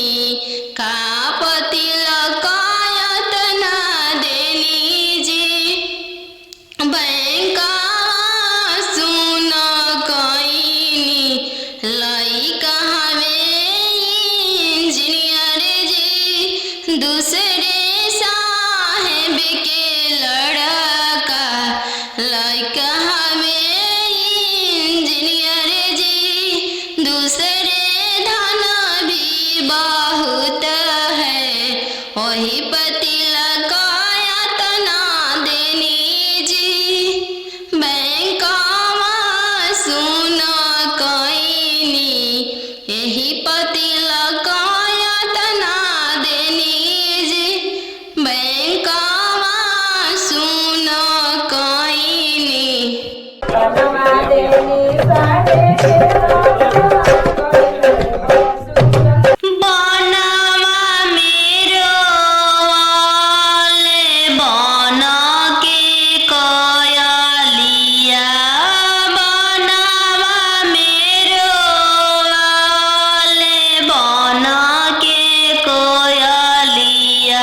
का पतिल कायतना देली जी बैंकामा सुन कईनी लइका हवे इंजीनियर जी दूसरे साहेब के लड़का लइका हवे इंजीनियर जी दूसरे धन भी बहुत है वही पतिल कायतना देनी जी बैंकामा सुन कईनी यही पतिल कायतना देनी जी बैंकामा सुन कईनी बनवा मेरो वाले बन के कयलिया बनवा मेरो वाले बन के कोयलिया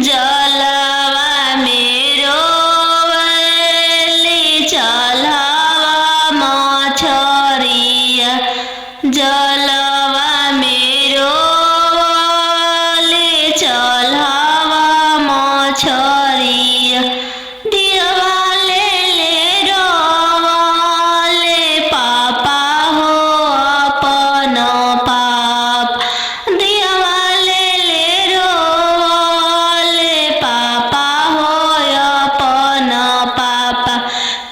जलवा मेरो वाले चलवा मछरिया जलवा मेरो वाले चलवा मछरिया दिवाले ले रोवाले पापा हो अपन पाप दिवाले ले रोवाले पापा हो अपन पापा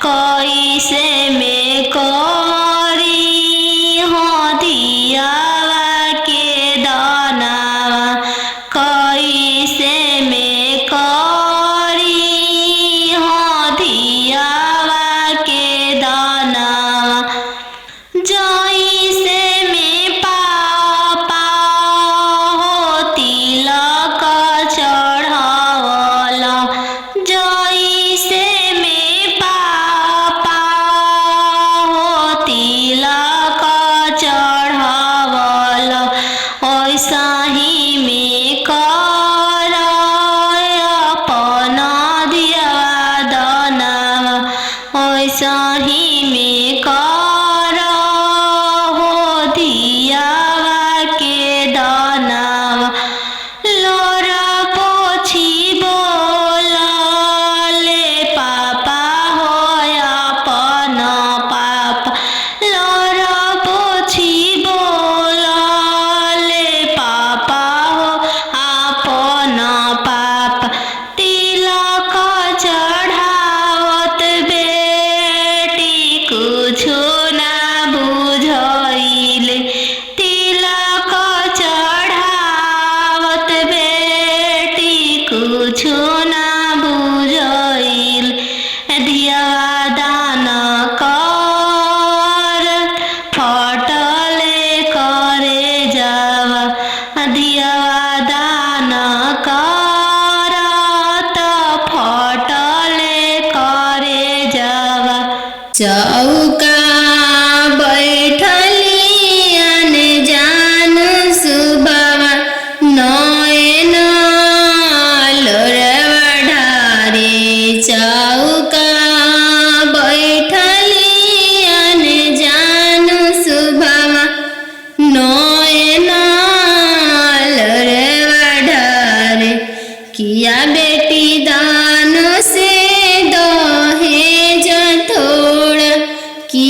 कैसे में करी हो दियावा के दानावा कैसे में करी हो दियावा के दानावा जैसे में पापा हो तिलक चढ़ावला जैसे में पापा हो तिलक चढ़ावला वैसा ही में कर अपन दियावा दानावा वैसा ही में कर हो दियावा के दानावा लोरा पोछी बोलाले पापा हो अपन पापा लोरा पोछी बोलाले पापा हो अपन पापा तिलक चढ़ावत बेटी कुछो ना बुझइले तिलक चढ़ावत बेटी कुछो ना बुझइल दियावा दान कर फटले करे जावा दियावा दान कर त फटले करे जावा चौका बैठलियन जान सुबवा नयन लोरवा ढारे चौका बैठलियन जान सुबवा नयन लोरवा ढारे किया बेटी दान से दहेज थोड़ा कि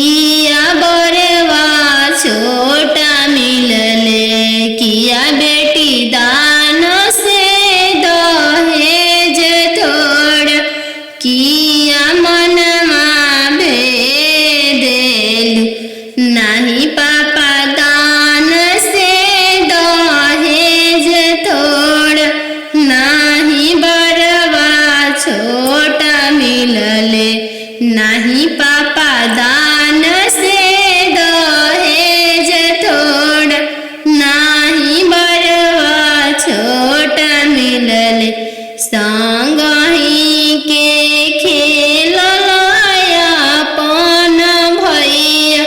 नाही पापा दान से दहेज थोड़ा, नाही बरवा छोटा मिलले, संगही के खेल अपन भैया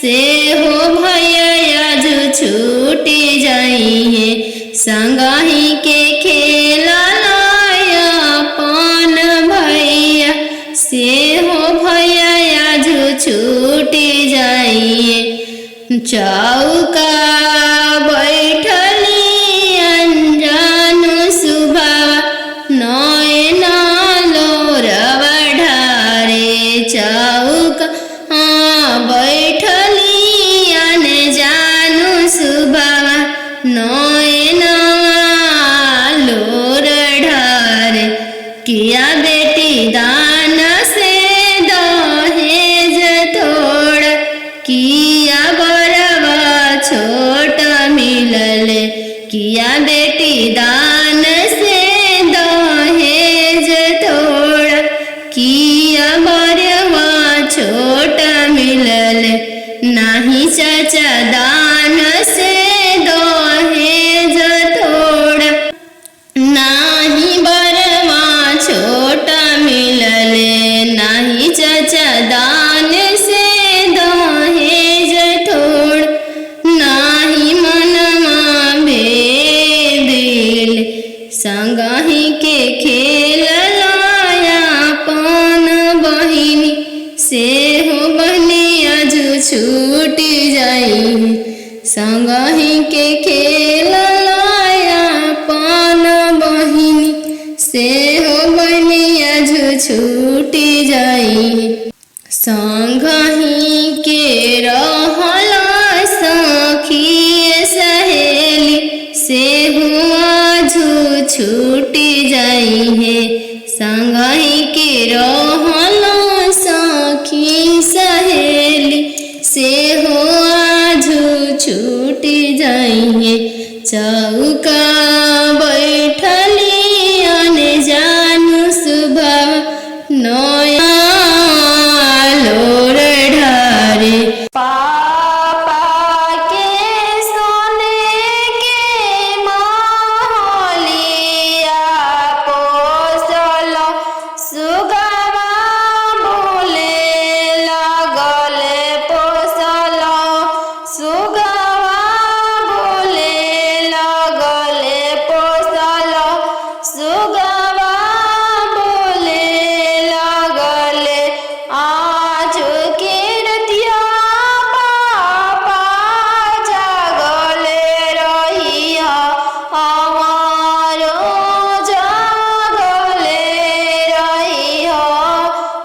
से हो भैया जो छूटी जाइए, संगही के खेल अपन भैया से हो भैया जो छूटी जाइए। चौका बैठली अनजान सुभावा, नयन लोरवा ढारे, चौका बैठली अनजान सुभावा, नयन लोर ढारे, किया बेटी दान से दहेज थोड़ा, किया बरवा छोटा मिलले, किया बेटी दान से दहेज थोड़ा, किया बरवा छोटा मिलले, नाही चाचा दान से दहेज थोड़ा, नाही बरवा छोटा मिलले, नाही चाचा दान से दहेज थोड़ा, नाही मनवा भेदिल, संगही के खेल अपन बहिनी से हो बहनिया जो छूटी जाई, संगही के खेल अपन बहिनी से हो बहनिया जो छूटी जाई, संगही के रहला सखी सहेली से हुआ जो छूटी जाई है, संगही के रहला सखी सहेली से हुआ जो छूटी जाई है, चौका बैठली अनजान सुभावा, नया लोर ढारे, पापा के सोने के महलिया पोसल, सुगवा बोले लगले पोसल, सुगवा बोले लगले पोसल, सुगवा बोले लगले, आज के रतिया पापा जागले रहिया, हमारो जागले रहिया,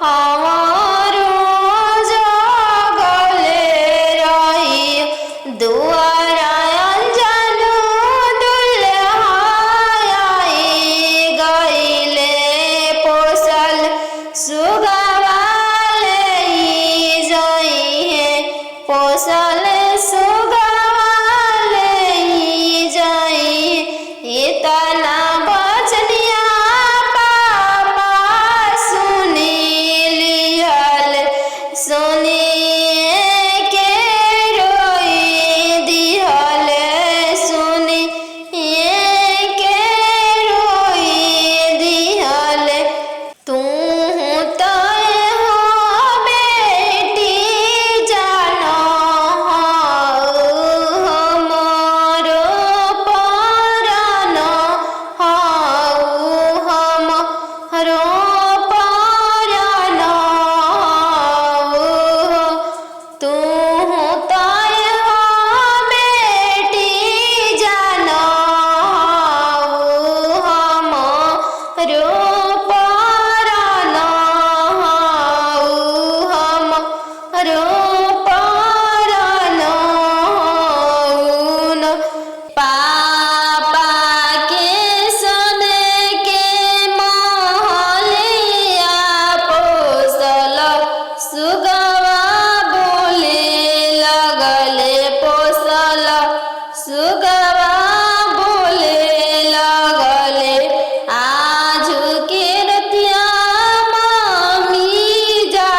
हमारो जागले रहिया, दुआरा अनजानो दुल्हा आई गइले पोसल, सुगवा ले जाइए पोसल, सुगवा ले जाइए, इतना बचनिया पापा सुनी लियल, सुनिए के रोई दिहल, सुनिए के रोई दिहल, तू तय हो बेटी जानो हमारो परानो, हमारो परानो, तू तय हो बेटी जानो हमारो परानो, हमारो परानो, पापा के सोने के महलिया पोसल, सुगवा बोले लगले पोसल, सुगवा बोले लगले, आज के रतिया मामी जा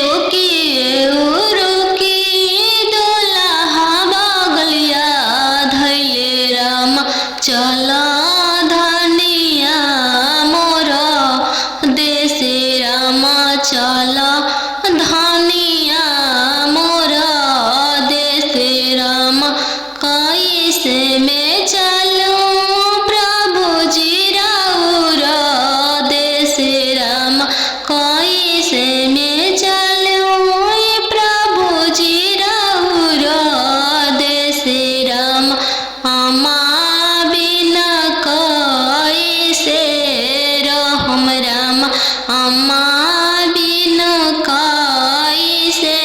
रुकिए दुल्हा बगलिया धैले राम चला धनिया मोरा देशे राम चला धनिया मोरा देशे राम कैसे में चलूं प्रभु जी राउरा देशे राम कैसे में चलूं प्रभु जी राउरा देशे राम अम्मा बिना कैसे रहम राम अम्मा बिना कैसे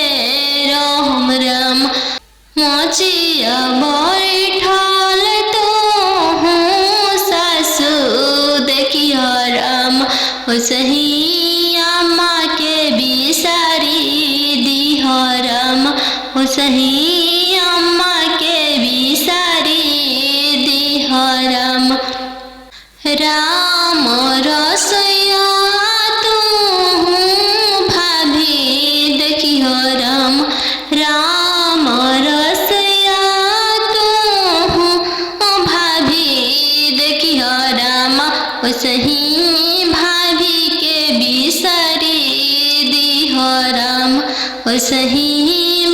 रहम राम मोचिया बैठल तो हूँ सासु देखिया राम सही अम्मा के बिसारी दिह राम सही अम्मा के बिसारी दिह राम राम रसैया तू भाभी देखिह राम राम रसैया तू भाभी देखिह राम सही भाभी के बिसारी दिह राम सही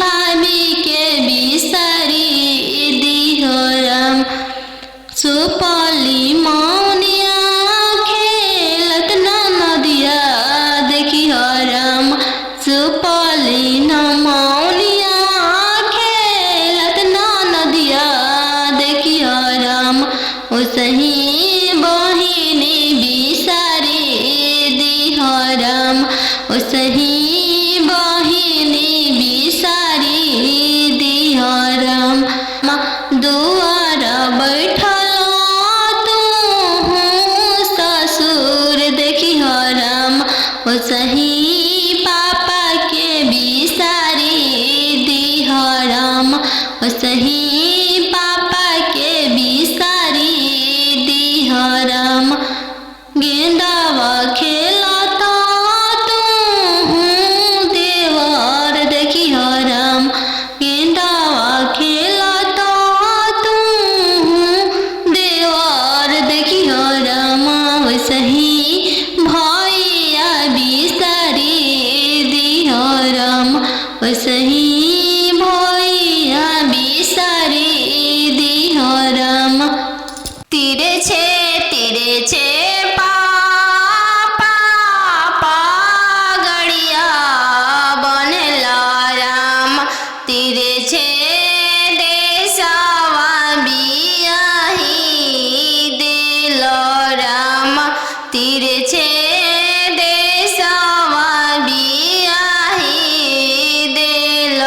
भाभी के बिसारी दिह राम सुपली मौनिया खेलत नदिया देखिह राम सुपली मौनिया खेलत नदिया देखिह राम सही बहिनी बिसारी दिह राम सही बहिनी बिसारी दिह राम दुआर बैठल तू ससुर देखिह राम सही पापा के बिसारी दिह राम सही पापा के बिसारी दिह राम गेंदावा खेलता तू देवर देखिह राम गेंदावा खेलता तू देवर देखिह राम सही भैया बिसारी दिह राम सही भैया बिसारी दिह राम तीरे छे पापा गड़िया बनेला राम तीरे छे देशवा बियाही दिल राम तीरे छे देशवा बियाही दिल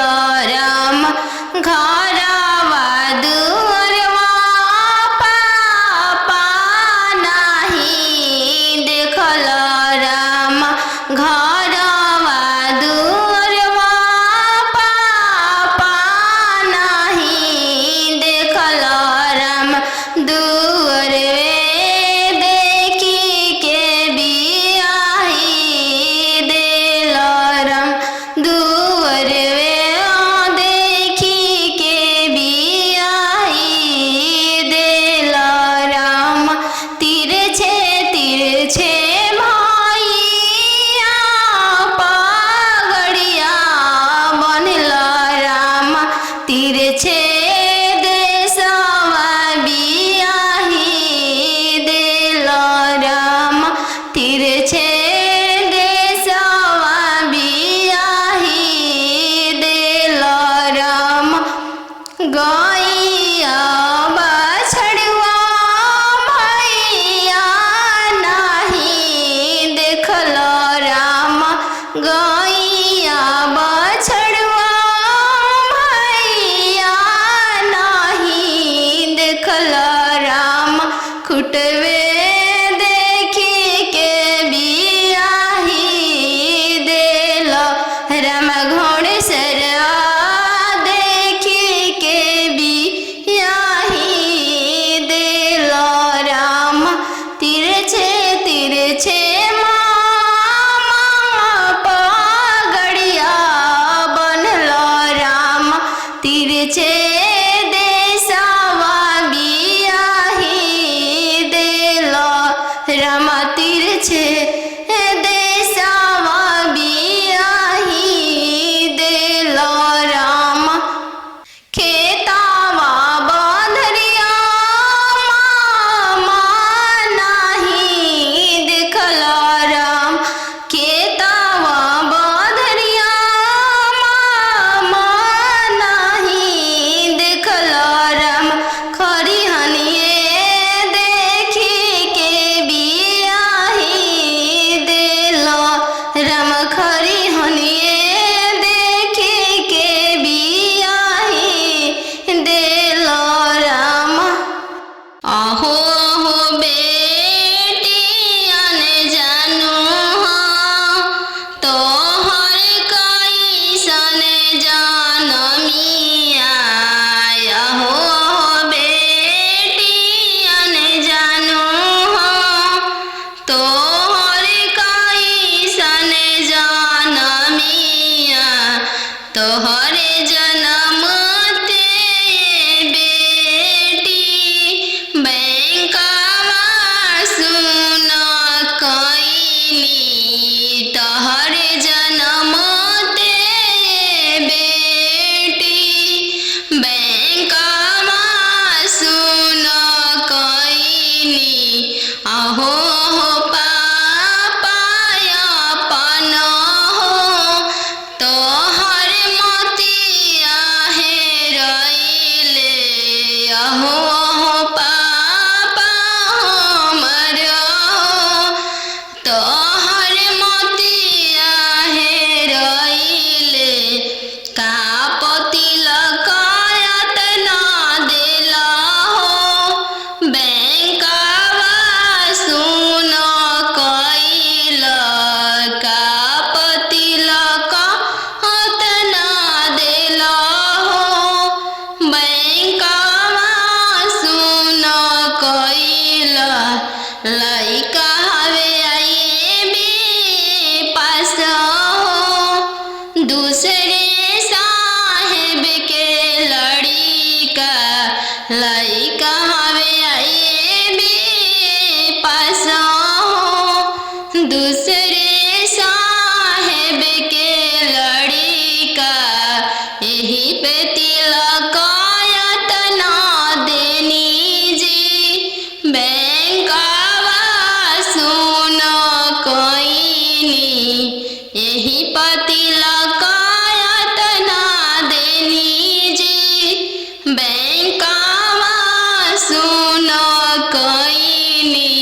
दूसरे साहेब के लड़का लड़का हवे आइए बे पासा हो। दूसरे साहेब के लड़का यही पे तिलक तना देनी जी। बैंकवा सुन कोइनी यही तिलक तना देनी जी। बैंकवा सुन कोइनी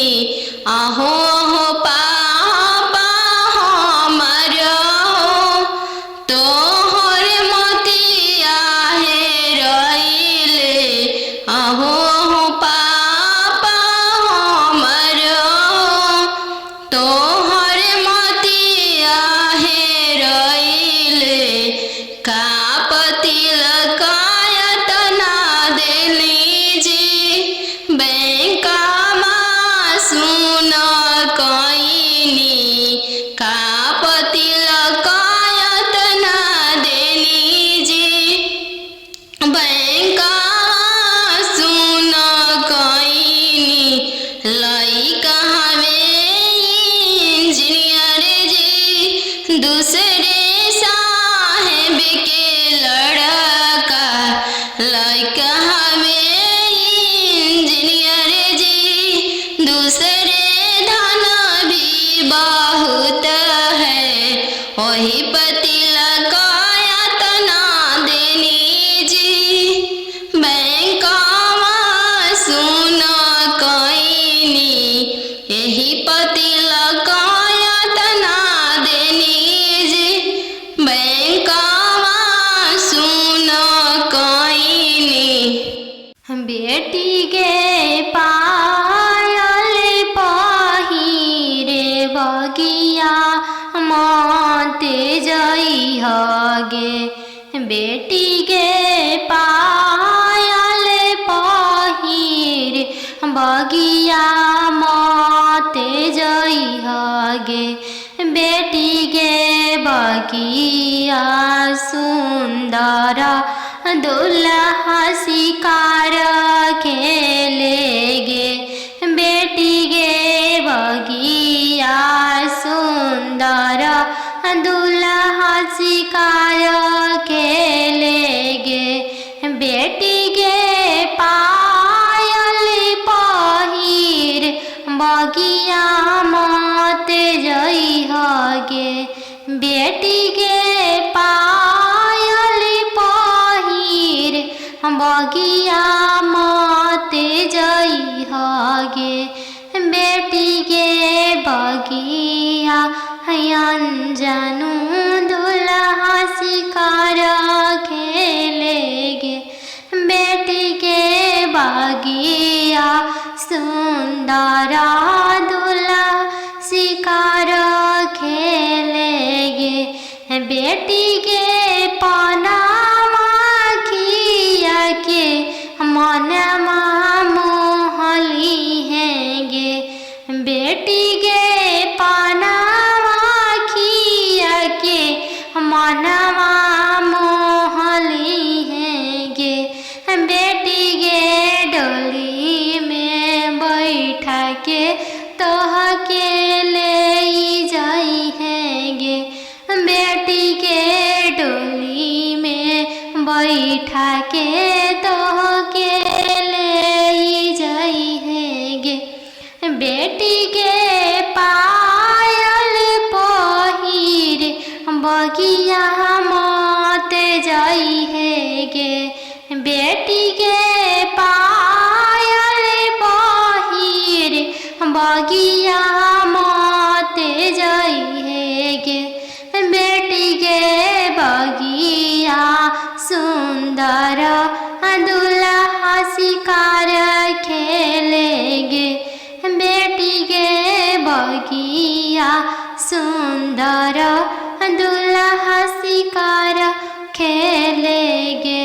आहो हो पापा हमर तोहर मोतिया हे रइले आहो हो पापा हमर तोहर मोतिया हे रइले। का तिलक तना देली जी। बैंकवा सुन कोइनी का तिलक तना देली जी। बैंकवा सुन कोइनी लइका हवे इंजीनियर जी। दूसरे साहेब के लड़का लइका हवे इंजीनियर जी। दूसरे धन भी बहुत है वही तिलक तना देनी जी। बैंकवा सुन कोइनी यही तिलक तना देनी जी। बैंकवा सुन कोइनी बेटी के पायल पहिरे बगिया माते जई हगे। बेटी के पायल पहिरे बगिया माते जई हगे। बेटी के बगिया सुंदर दुल्हा शिकार खेलेगे। बेटी के बगिया सुंदर दुल्हा शिकार खेलेगे। बेटी के पायल पहिर बगिया मत जई हगे। बेटी के पायल पहिर बगिया मत जई हगे। बेटी के बगिया अनजानू दुल्हा शिकार खेलेगे। बेटी के बगिया सुंदर दुल्हा शिकार खेलेगे। बेटी के पनामा खिया के मनमा मोहली हैगे। बेटी के पनामा खिया के मनमा मोहली हैगे। बेटी के डोली में बैठा के तोह के ले जाई हैगे। बेटी के डोली में बैठा के तोह के ले जाई हैगे। बेटी के पायल पहिर बगिया मत जाई हैगे। बेटी के पायल पहिर बगिया मत जाई हैगे। बेटी के बगिया सुंदर दुल्हा शिकार खेलेगे। बेटी के बगिया सुंदर दुल्हा शिकार खेलेगे।